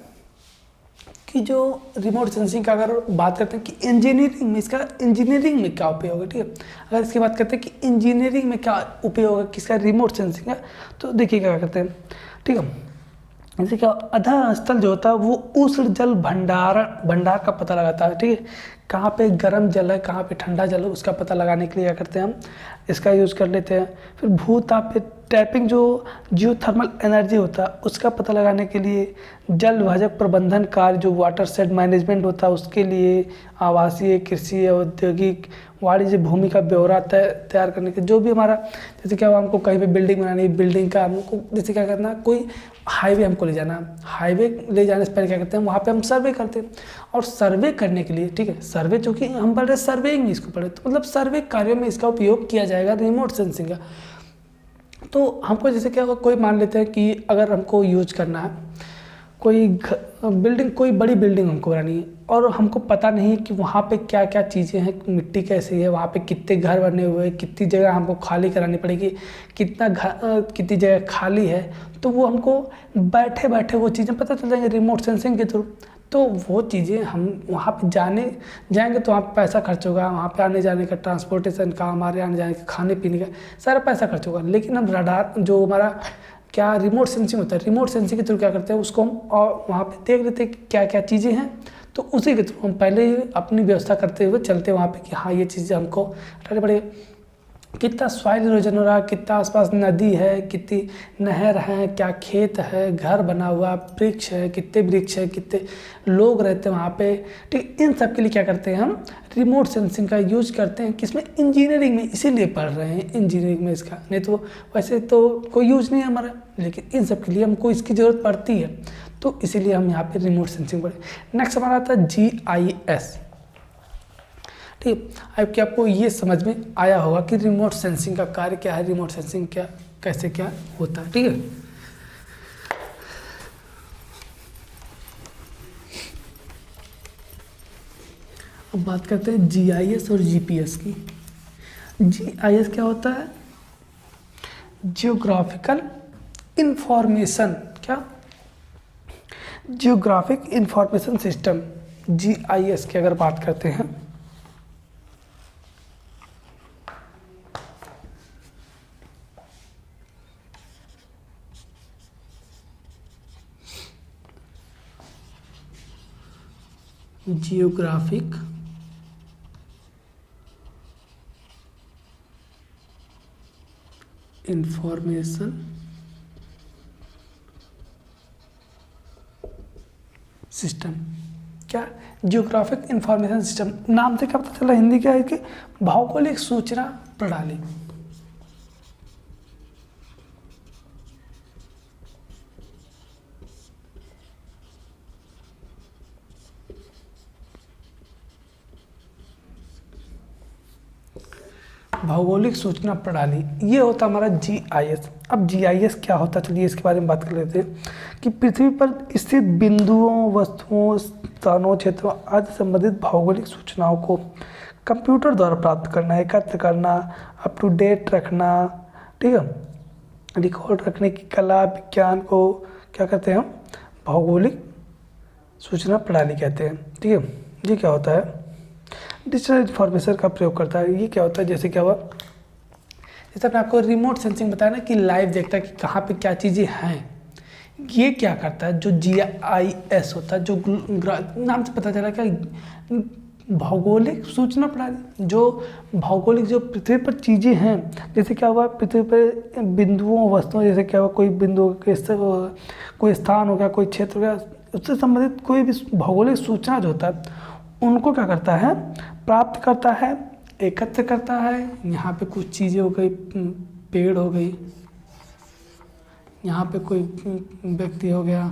कि जो रिमोट सेंसिंग का अगर बात करते हैं कि इंजीनियरिंग में इसका, इंजीनियरिंग में क्या उपयोग है। ठीक है, अगर इसकी बात करते हैं कि इंजीनियरिंग में क्या उपयोग है किसका, रिमोट सेंसिंग का, तो देखिए क्या करते हैं। ठीक है, जैसे क्या अधः स्थल जो होता है वो उष्ण जल भंडार का पता लगाता है। ठीक है, कहाँ पे गर्म जल है, कहाँ पे ठंडा जल है, उसका पता लगाने के लिए क्या करते हैं हम इसका यूज़ कर लेते हैं। फिर भूताप टैपिंग, जो जियोथर्मल एनर्जी होता है उसका पता लगाने के लिए। जल विभाजक प्रबंधन कार्य, जो वाटर सेट मैनेजमेंट होता है उसके लिए। आवासीय, कृषि, औद्योगिक, वाणिज्य भूमि का ब्यौरा तैयार करने के, जो भी हमारा जैसे क्या हुआ, हमको कहीं पे बिल्डिंग बनानी है, बिल्डिंग का हमको जैसे क्या करना, कोई हाईवे हमको ले जाना, हाईवे ले जाने से पहले क्या करते हैं वहाँ पे हम सर्वे करते हैं। और सर्वे करने के लिए, ठीक है, सर्वे जो कि हम पढ़ रहे सर्वेइंग इसको पढ़े, तो मतलब सर्वे कार्यों में इसका उपयोग किया जाएगा रिमोट सेंसिंग का। तो हमको जैसे क्या होगा, कोई मान लेते हैं कि अगर हमको यूज करना है कोई बिल्डिंग, कोई बड़ी बिल्डिंग हमको बनानी है और हमको पता नहीं है कि वहाँ पे क्या क्या चीज़ें हैं, मिट्टी कैसी है, वहाँ पे कितने घर बने हुए हैं, कितनी जगह हमको खाली करानी पड़ेगी, कितना घर, कितनी जगह खाली है, तो वो हमको बैठे बैठे वो चीज़ें पता चल जाएंगी रिमोट सेंसिंग के थ्रू। तो वो चीज़ें हम वहाँ पे जाएंगे तो वहाँ पे पैसा खर्च होगा, वहाँ पे आने जाने का, ट्रांसपोर्टेशन का, हमारे आने जाने का, खाने पीने का सारा पैसा खर्च होगा। लेकिन हम रडार, जो हमारा क्या रिमोट सेंसिंग होता है, रिमोट सेंसिंग के थ्रू क्या करते हैं उसको हम और वहाँ पे देख लेते हैं कि क्या क्या चीज़ें हैं, तो उसी के थ्रू हम पहले ही अपनी व्यवस्था करते हुए चलते हैं वहाँ पे कि हाँ ये चीज़ें हमको हटानी पड़ेगी। कितना सॉइल इरोजन हो रहा है, कितना आसपास नदी है, कितनी नहर है, क्या खेत है, घर बना हुआ, वृक्ष है, कितने वृक्ष है, कितने लोग रहते हैं वहाँ पे, ठीक। इन सब के लिए क्या करते हैं हम रिमोट सेंसिंग का यूज करते हैं, किसमें, इंजीनियरिंग में, इसीलिए पढ़ रहे हैं इंजीनियरिंग में इसका, नहीं तो वैसे तो कोई यूज नहीं है हमारा, लेकिन इन सब के लिए हमको इसकी ज़रूरत पड़ती है, तो इसीलिए हम यहाँ पे रिमोट सेंसिंग पढ़े। नेक्स्ट हमारा आता है GIS, ठीक। अब क्या आपको ये समझ में आया होगा कि रिमोट सेंसिंग का कार्य क्या है, रिमोट सेंसिंग क्या, कैसे क्या होता है, ठीक है। अब बात करते हैं GIS और GPS की। GIS क्या होता है, जियोग्राफिकल इंफॉर्मेशन, क्या, जियोग्राफिक इंफॉर्मेशन सिस्टम, GIS की अगर बात करते हैं, जियोग्राफिक इंफॉर्मेशन सिस्टम, क्या, जियोग्राफिक इंफॉर्मेशन सिस्टम, नाम से क्या पता चला, हिंदी क्या है कि भौगोलिक सूचना प्रणाली। भौगोलिक सूचना प्रणाली, ये होता हमारा GIS। अब GIS क्या होता है, चलिए इसके बारे में बात कर लेते हैं कि पृथ्वी पर स्थित बिंदुओं, वस्तुओं, स्थानों, क्षेत्रों आदि संबंधित भौगोलिक सूचनाओं को कंप्यूटर द्वारा प्राप्त करना, एकत्र करना, अप टू डेट रखना, ठीक है, रिकॉर्ड रखने की कला, विज्ञान को क्या कहते हैं हम, भौगोलिक सूचना प्रणाली कहते हैं, ठीक है। ये क्या होता है, डिजिटल इन्फॉर्मेशन का प्रयोग करता है। ये क्या होता है, जैसे क्या हुआ, जैसे आपने आपको रिमोट सेंसिंग बताया ना कि लाइव देखता है कि कहाँ पे क्या चीज़ें हैं, ये क्या करता है, जो GIS होता है, जो नाम से पता चला क्या, भौगोलिक सूचना प्रणाली, जो भौगोलिक, जो पृथ्वी पर चीज़ें हैं, जैसे क्या हुआ पृथ्वी पर बिंदुओं, वस्तुओं, जैसे क्या हुआ कोई बिंदु, कोई स्थान हो गया, कोई क्षेत्र हो गया, उससे संबंधित कोई भी भौगोलिक सूचना जो होता है उनको क्या करता है, प्राप्त करता है, एकत्र करता है। यहाँ पे कुछ चीज़ें हो गई, पेड़ हो गई, यहाँ पे कोई व्यक्ति हो गया,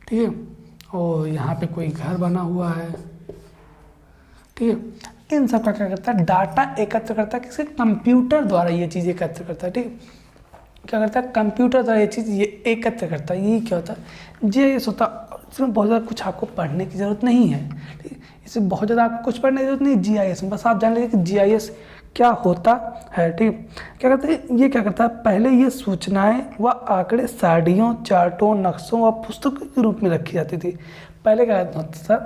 ठीक है, और यहाँ पे कोई घर बना हुआ है, ठीक है। इन सब का क्या करता है, डाटा एकत्र करता है, किसी कंप्यूटर द्वारा ये चीज़ एकत्र करता है, ठीक है। क्या करता है, कंप्यूटर द्वारा ये चीज़ ये एकत्र करता है। ये क्या होता है, GIS होता है। इसमें बहुत ज़्यादा कुछ आपको पढ़ने की ज़रूरत नहीं है, ठीक है, इसमें बहुत ज़्यादा आपको कुछ पढ़ने की जरूरत नहीं GIS में, बस आप जान लीजिए कि GIS क्या होता है, ठीक। क्या करते हैं, ये क्या करता है, पहले ये सूचनाएं व आंकड़े सारणियों, चार्टों, नक्शों व पुस्तकों के रूप में रखी जाती थी। पहले क्या होता था,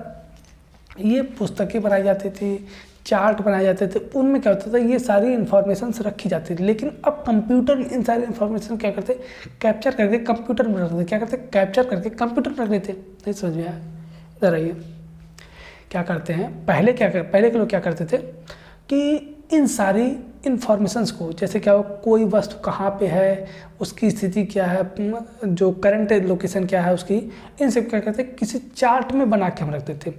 ये पुस्तकें बनाई जाती थी, चार्ट बनाए जाते थे, उनमें क्या होता था, ये सारी इन्फॉर्मेशन रखी जाती थी। लेकिन अब कंप्यूटर में इन सारी इन्फॉर्मेशन क्या करते, कैप्चर करके कंप्यूटर में रख देते, क्या करते, कैप्चर करके कंप्यूटर में रख देते। नहीं समझ में आया, इधर आइए, क्या करते हैं, पहले के लोग क्या करते थे कि इन सारी इंफॉर्मेशंस को, जैसे क्या हो, कोई वस्तु कहाँ पे है, उसकी स्थिति क्या है, जो करंट लोकेशन क्या है उसकी, इन सब क्या करते हैं किसी चार्ट में बना के हम रखते थे।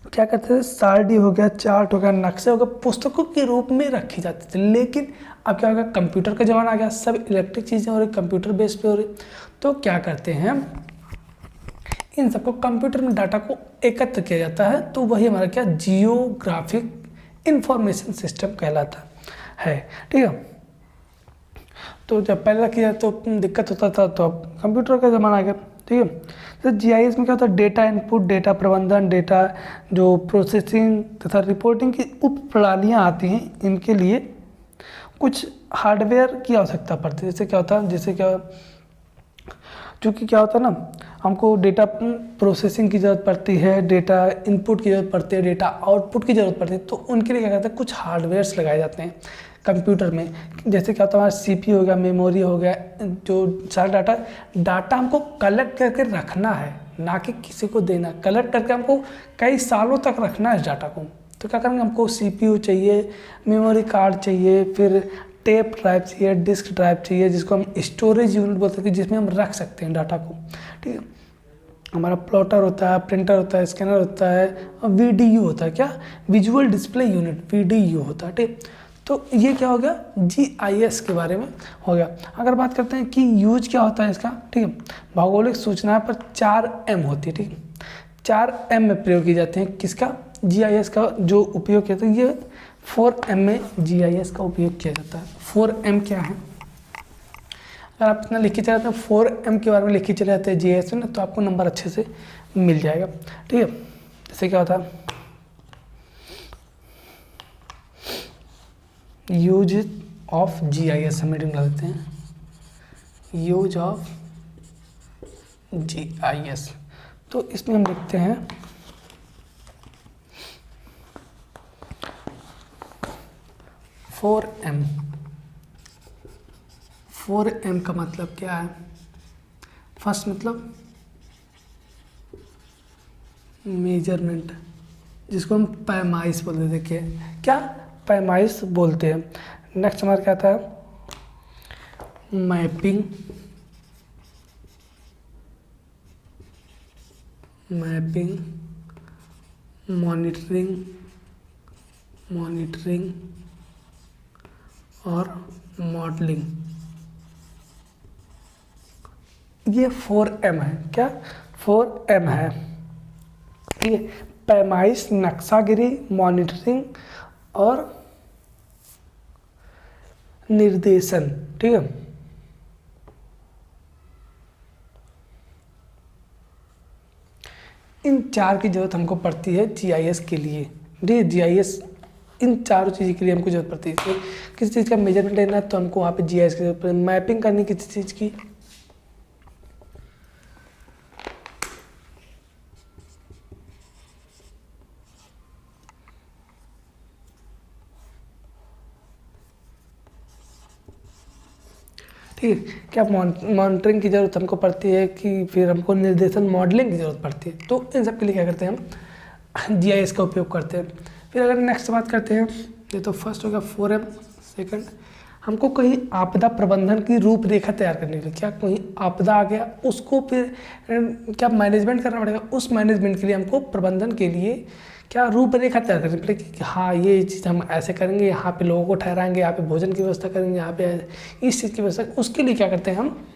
क्या करते थे, सारणी हो गया, चार्ट हो गया, नक्शे हो गया, पुस्तकों के रूप में रखी जाती थी। लेकिन अब क्या हो गया, कंप्यूटर का ज़माना आ गया, सब इलेक्ट्रिक चीज़ें हो रही, कंप्यूटर बेस पे हो रही, तो क्या करते हैं, इन सबको कंप्यूटर में डाटा को एकत्र किया जाता है, तो वही हमारा क्या जियोग्राफिक इंफॉर्मेशन सिस्टम कहलाता है। ठीक है, तो जब पहले किया तो दिक्कत होता था, तो अब कंप्यूटर का ज़माना आ गया। ठीक है, तो जीआईएस में क्या होता है, डेटा इनपुट, डेटा प्रबंधन, डेटा जो प्रोसेसिंग तथा रिपोर्टिंग की उप प्रणालियाँ आती हैं, इनके लिए कुछ हार्डवेयर की आवश्यकता पड़ती है। जैसे क्या होता है, चूँकि क्या होता है ना, हमको डेटा प्रोसेसिंग की ज़रूरत पड़ती है, डेटा इनपुट की ज़रूरत पड़ती है, डेटा आउटपुट की ज़रूरत पड़ती है, तो उनके लिए क्या करते हैं, कुछ हार्डवेयर्स लगाए जाते हैं कंप्यूटर में। जैसे क्या होता है, हमारा सीपीयू हो गया, मेमोरी हो गया, जो सारा डाटा हमको कलेक्ट करके रखना है, ना कि किसी को देना। कलेक्ट करके हमको कई सालों तक रखना है इस डाटा को, तो क्या करेंगे, हमको सीपीयू चाहिए, मेमोरी कार्ड चाहिए, फिर टेप ड्राइव चाहिए, डिस्क ड्राइव चाहिए, जिसको हम स्टोरेज यूनिट बोलते हैं, जिसमें हम रख सकते हैं डाटा को। ठीक है, हमारा प्लॉटर होता है, प्रिंटर होता है, स्कैनर होता है, और वीडीयू होता है, क्या विजुअल डिस्प्ले यूनिट, वीडीयू होता है। ठीक, तो ये क्या हो गया, जीआईएस के बारे में हो गया। अगर बात करते हैं कि यूज क्या होता है इसका, ठीक है, भौगोलिक सूचना पर 4M होती है। ठीक, 4M में प्रयोग किए जाते हैं, किसका, जीआईएस का जो उपयोग किया जाता है, ये 4M में जीआईएस का उपयोग किया जाता है। 4M क्या है, अगर आप इतना लिख के चले जाते हैं 4M के बारे में लिख के चले जाते हैं जीआईएस में ना, तो आपको नंबर अच्छे से मिल जाएगा। ठीक है, जैसे क्या होता है, यूज ऑफ जीआईएस हम रीडिंग ला देते हैं, यूज ऑफ जीआईएस, तो इसमें हम लिखते हैं 4M। 4M का मतलब क्या है, फर्स्ट मतलब मेजरमेंट, जिसको हम पैमाइश बोलते थे, क्या पैमाइश बोलते हैं। नेक्स्ट हमारा क्या था, मैपिंग, मॉनिटरिंग और मॉडलिंग, ये 4M है। क्या 4M है, ये पैमाइश, नक्शागिरी, मॉनिटरिंग और निर्देशन। ठीक है, इन चार की जरूरत हमको पड़ती है जीआईएस के लिए। जीआईएस इन चारों चीज़ के लिए हमको जरूरत पड़ती है। किसी चीज़ का मेजरमेंट लेना है तो हमको वहाँ पे जीआईएस की जरूरत पड़ती है। मैपिंग करनी किसी चीज़ की, ठीक है, क्या मॉनिटरिंग की ज़रूरत हमको पड़ती है, कि फिर हमको निर्देशन, मॉडलिंग की ज़रूरत पड़ती है। तो इन सब के लिए क्या करते हैं हम, जीआईएस का उपयोग करते हैं। फिर अगर नेक्स्ट बात करते हैं, ये तो फर्स्ट हो गया 4M। सेकंड, हमको कहीं आपदा प्रबंधन की रूपरेखा तैयार करने के लिए, क्या कोई आपदा आ गया उसको फिर क्या मैनेजमेंट करना पड़ेगा, उस मैनेजमेंट के लिए हमको प्रबंधन के लिए क्या रूपरेखा तैयार करनी पड़ेगी कि हाँ ये चीज़ हम ऐसे करेंगे, यहाँ पे लोगों को ठहराएंगे, यहाँ पे भोजन की व्यवस्था करेंगे, यहाँ पे इस चीज़ की व्यवस्था। उसके लिए क्या करते हैं हम,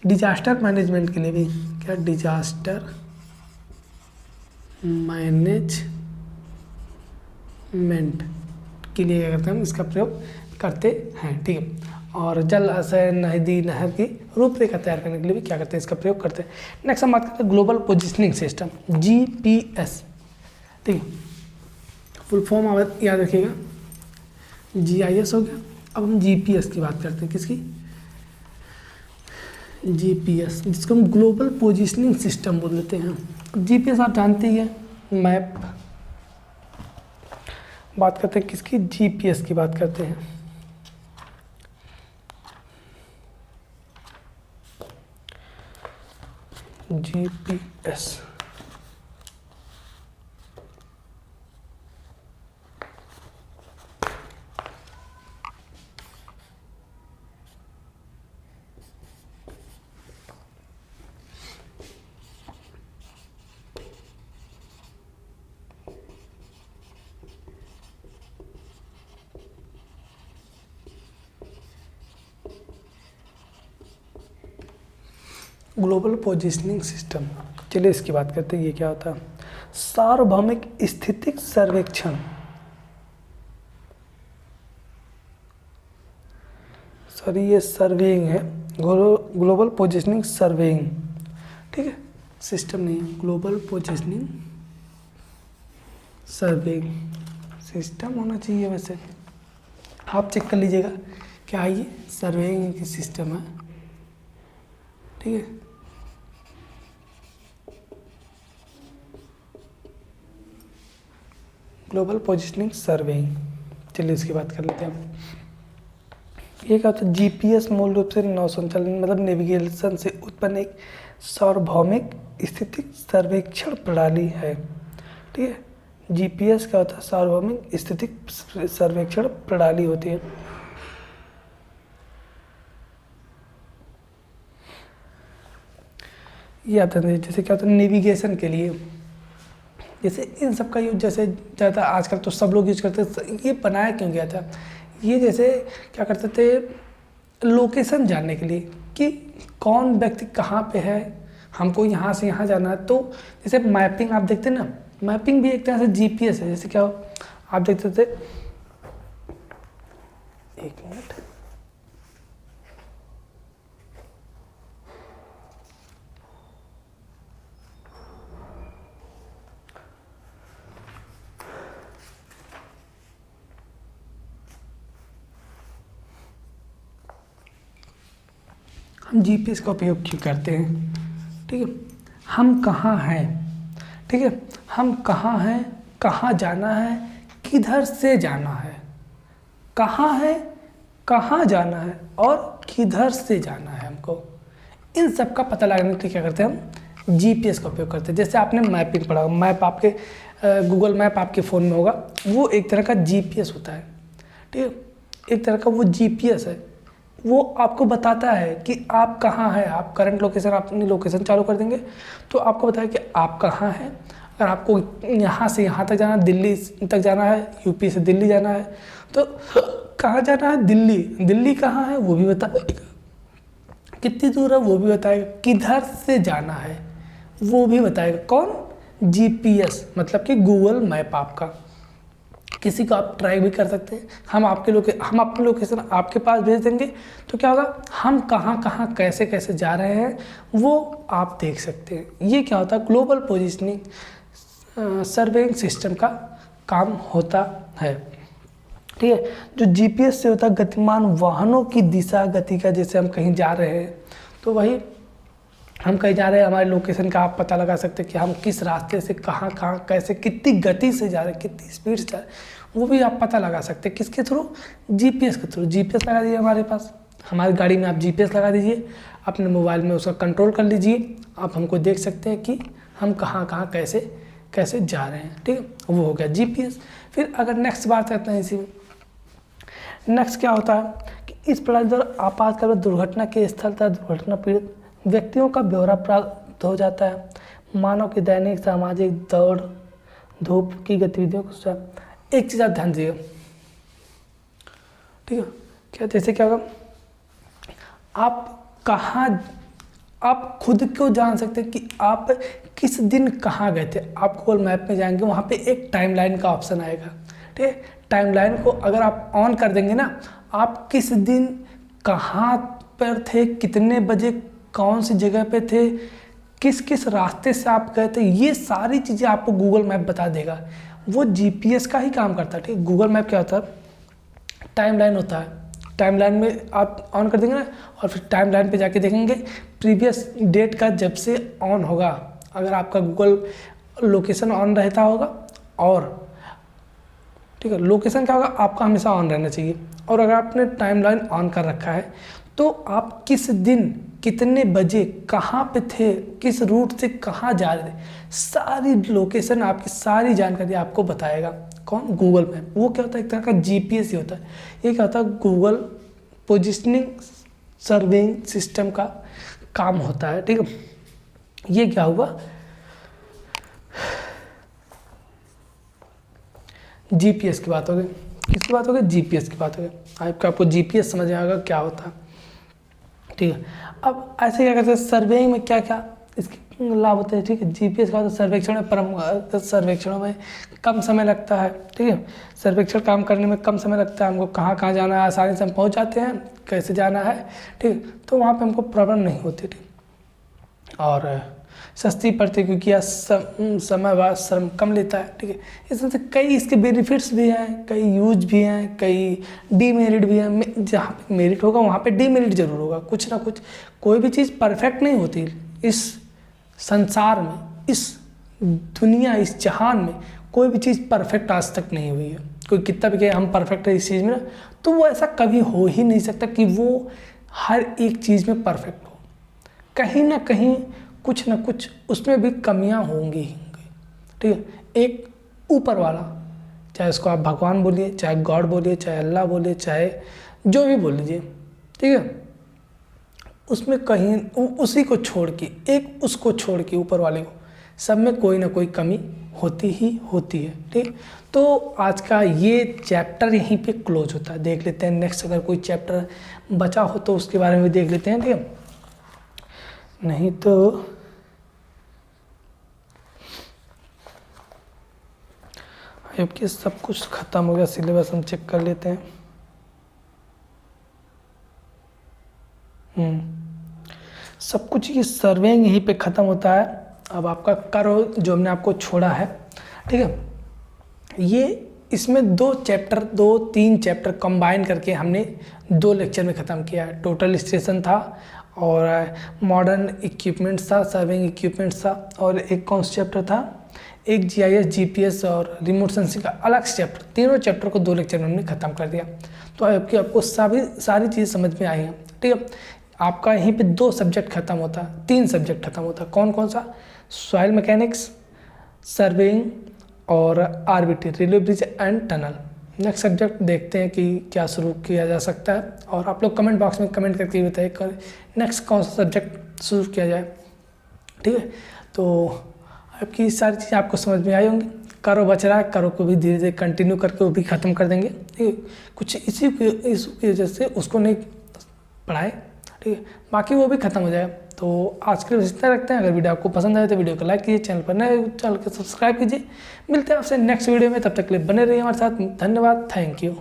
डिजास्टर मैनेजमेंट के लिए भी, क्या डिजास्टर मैनेजमेंट के लिए क्या करते हैं हम, इसका प्रयोग करते हैं। ठीक है, और जलाशय, नदी, नहर की रूपरेखा तैयार करने के लिए भी क्या करते हैं, इसका प्रयोग करते हैं। नेक्स्ट हम बात करते हैं ग्लोबल पोजिशनिंग सिस्टम, जीपीएस। ठीक है, फुल फॉर्म याद रखिएगा, जीआईएस हो गया। अब हम जीपीएस की बात करते हैं, किसकी, जीपीएस, जिसको हम ग्लोबल पोजिशनिंग सिस्टम बोल देते हैं। जीपीएस आप जानते ही हैं, मैप। बात करते हैं किसकी, जीपीएस की बात करते हैं। जीपीएस ग्लोबल पोजिशनिंग सिस्टम, चलिए इसकी बात करते हैं। ये क्या होता है? सार्वभौमिक स्थितिक सर्वेक्षण, सॉरी ये सर्वेइंग है, ग्लोबल पोजिशनिंग सर्वेइंग, ठीक है, सिस्टम नहीं है, ग्लोबल पोजिशनिंग सर्वेइंग सिस्टम होना चाहिए। वैसे आप चेक कर लीजिएगा क्या ये सर्वेइंग की सिस्टम है, ठीक है। ग्लोबल पोजिशनिंग सर्वेइंग, चलिए इसकी बात कर लेते हैं हम। ये क्या होता है? जीपीएस मूल रूप से नौ संचालन मतलब नेविगेशन से उत्पन्न एक सार्वभौमिक स्थिति सर्वेक्षण प्रणाली है, ठीक है। जीपीएस क्या होता है? सार्वभौमिक स्थिति सर्वेक्षण प्रणाली होती है। ये आता है जैसे क्या होता है नेविगेशन के लिए, जैसे इन सब का यूज जैसे ज़्यादा आजकल तो सब लोग यूज करते हैं। ये बनाया क्यों गया था? ये जैसे क्या करते थे लोकेशन जानने के लिए कि कौन व्यक्ति कहाँ पे है, हमको यहाँ से यहाँ जाना है। तो जैसे मैपिंग आप देखते हैं ना, मैपिंग भी एक तरह से जीपीएस है। जैसे क्या आप देखते थे, एक मिनट, हम जीपीएस का उपयोग क्यों करते हैं? ठीक है, हम कहाँ हैं, ठीक है, हम कहाँ हैं, कहाँ जाना है, किधर से जाना है, कहाँ है, कहाँ जाना है और किधर से जाना है, हमको इन सब का पता लगाने के लिए क्या करते हैं हम? जीपीएस का उपयोग करते हैं। जैसे आपने मैपिंग पढ़ा, मैप आपके गूगल मैप आपके फ़ोन में होगा, वो एक तरह का जीपीएस होता है, ठीक है, एक तरह का वो जीपीएस है। वो आपको बताता है कि आप कहाँ हैं। आप करंट लोकेशन, अपनी लोकेशन चालू कर देंगे तो आपको बताया कि आप कहाँ हैं। अगर आपको यहाँ से यहाँ तक जाना है, दिल्ली तक जाना है, यूपी से दिल्ली जाना है, तो कहाँ जाना है? दिल्ली। दिल्ली कहाँ है वो भी बताएगा, कितनी दूर है वो भी बताएगा, किधर से जाना है वो भी बताएगा। कौन? जीपीएस, मतलब कि गूगल मैप आपका। किसी को आप ट्राई भी कर सकते हैं। हम अपनी लोकेशन आपके पास भेज देंगे तो क्या होगा? हम कहाँ कहाँ कैसे कैसे जा रहे हैं वो आप देख सकते हैं। ये क्या होता है? ग्लोबल पोजिशनिंग सर्वेइंग सिस्टम का काम होता है, ठीक है। जो जीपीएस से होता है गतिमान वाहनों की दिशा गति का, जैसे हम कहीं जा रहे हैं तो वही हम कहीं जा रहे हैं, हमारे लोकेशन का आप पता लगा सकते हैं कि हम किस रास्ते से कहाँ कहाँ कैसे कितनी गति से जा रहे हैं, कितनी स्पीड से जा रहे हैं, वो भी आप पता लगा सकते हैं। किसके थ्रू? जीपीएस के थ्रू। जीपीएस लगा दीजिए हमारे पास, हमारी गाड़ी में आप जीपीएस लगा दीजिए, अपने मोबाइल में उसका कंट्रोल कर लीजिए, आप हमको देख सकते हैं कि हम कहाँ कहाँ कैसे कैसे जा रहे हैं, ठीक है। वो हो गया जीपीएस। फिर अगर नेक्स्ट बात करते हैं इसी में, नेक्स्ट क्या होता है कि इस प्रणाली द्वारा आपातकाल दुर्घटना के स्थल तक दुर्घटना पीड़ित व्यक्तियों का ब्यौरा प्राप्त हो जाता है। मानव की दैनिक सामाजिक दौड़ धूप की गतिविधियों को। एक चीज़ आप ध्यान दीजिए, ठीक है, क्या जैसे क्या होगा, आप कहाँ, आप खुद को जान सकते हैं कि आप किस दिन कहाँ गए थे। आप गूगल मैप में जाएंगे, वहाँ पे एक टाइमलाइन का ऑप्शन आएगा, ठीक है। टाइमलाइन को अगर आप ऑन कर देंगे ना, आप किस दिन कहाँ पर थे, कितने बजे कौन सी जगह पे थे, किस किस रास्ते से आप गए थे, ये सारी चीज़ें आपको गूगल मैप बता देगा। वो जीपीएस का ही काम करता है, ठीक। गूगल मैप क्या होता है? टाइमलाइन होता है। टाइमलाइन में आप ऑन कर देंगे ना, और फिर टाइमलाइन पे जाके देखेंगे प्रीवियस डेट का, जब से ऑन होगा। अगर आपका गूगल लोकेशन ऑन रहता होगा, और ठीक है, लोकेशन क्या होगा? आपका हमेशा ऑन रहना चाहिए। और अगर आपने टाइमलाइन ऑन कर रखा है तो आप किस दिन कितने बजे कहाँ पे थे, किस रूट से कहाँ जा रहे थे, सारी लोकेशन आपकी सारी जानकारी आपको बताएगा। कौन? Google map. वो क्या होता है? एक तरह का जीपीएस ही होता है। ये क्या होता है? गूगल पोजिशनिंग सर्वेइंग सिस्टम का काम होता है, ठीक है। ये क्या हुआ? जीपीएस की बात हो गई। किसकी बात हो गई? जीपीएस की बात हो गई। आपको जीपीएस समझ में आएगा क्या होता है, ठीक है। अब ऐसे क्या करते हैं, सर्वेइंग में क्या क्या इसके लाभ होते हैं, ठीक है। जीपीएस का होता है सर्वेक्षण में, परंपरागत सर्वेक्षणों में कम समय लगता है, ठीक है। सर्वेक्षण काम करने में कम समय लगता है, हमको कहाँ कहाँ जाना है आसानी से हम पहुँच जाते हैं, कैसे जाना है, ठीक, तो वहाँ पे हमको प्रॉब्लम नहीं होती, ठीक। और सस्ती पड़ती क्योंकि यह समय व श्रम कम लेता है, ठीक है। इसमें से कई इसके बेनिफिट्स भी हैं, कई यूज भी हैं, कई डीमेरिट भी हैं। जहाँ पे मेरिट होगा वहाँ पे डीमेरिट जरूर होगा, कुछ ना कुछ। कोई भी चीज़ परफेक्ट नहीं होती इस संसार में, इस दुनिया, इस जहान में कोई भी चीज़ परफेक्ट आज तक नहीं हुई है। कोई कितना भी कहे हम परफेक्ट है इस चीज़ में ना, तो वो ऐसा कभी हो ही नहीं सकता कि वो हर एक चीज़ में परफेक्ट हो। कहीं ना कहीं कुछ ना कुछ उसमें भी कमियां होंगी ही होंगी, ठीक है। एक ऊपर वाला, चाहे उसको आप भगवान बोलिए, चाहे गॉड बोलिए, चाहे अल्लाह बोलिए, चाहे जो भी बोल लीजिए, ठीक है, उसमें कहीं उसी को छोड़ के, एक उसको छोड़ के ऊपर वाले को, सब में कोई ना कोई कमी होती ही होती है, ठीक। तो आज का ये चैप्टर यहीं पे क्लोज होता है। देख लेते हैं नेक्स्ट, अगर कोई चैप्टर बचा हो तो उसके बारे में भी देख लेते हैं, ठीक है। नहीं तो जबकि सब कुछ ख़त्म हो गया, सिलेबस हम चेक कर लेते हैं। सब कुछ ये सर्वेइंग यहीं पे ख़त्म होता है। अब आपका करो जो हमने आपको छोड़ा है, ठीक है, ये इसमें 2-3 चैप्टर कंबाइन करके हमने 2 लेक्चर में ख़त्म किया है। टोटल स्टेशन था और मॉडर्न इक्विपमेंट्स था, सर्विंग इक्विपमेंट्स था, और एक कौन सा चैप्टर था, एक जीआईएस, जीपीएस और रिमोट सेंसिंग का अलग चैप्टर। तीनों चैप्टर को 2 लेक्चर में हमने ख़त्म कर दिया। तो आपको सारी चीज़ समझ में आई हैं, ठीक है। आपका यहीं पे 2 सब्जेक्ट खत्म होता है, 3 सब्जेक्ट खत्म होता है। कौन कौन सा? सॉइल मैकेनिक्स, सर्वेइंग और RBT, railway bridge and tunnel. Next subject देखते हैं कि क्या शुरू किया जा सकता है, और आप लोग कमेंट बॉक्स में कमेंट करके बताइए नेक्स्ट कौन सा सब्जेक्ट शुरू किया जाए, ठीक है। तो आपकी सारी चीज़ें आपको समझ में आई होंगी। करो बच रहा है, करो को भी धीरे धीरे कंटिन्यू करके वो भी ख़त्म कर देंगे, ठीक है। कुछ इसी की वजह से उसको नहीं पढ़ाए, ठीक है, बाकी वो भी ख़त्म हो जाएगा। तो आज के लिए इतना रखते हैं। अगर वीडियो आपको पसंद आए तो वीडियो को लाइक कीजिए, चैनल पर नए चैनल को सब्सक्राइब कीजिए। मिलते हैं आपसे नेक्स्ट वीडियो में, तब तक के लिए बने रहिए हमारे साथ। धन्यवाद, थैंक यू।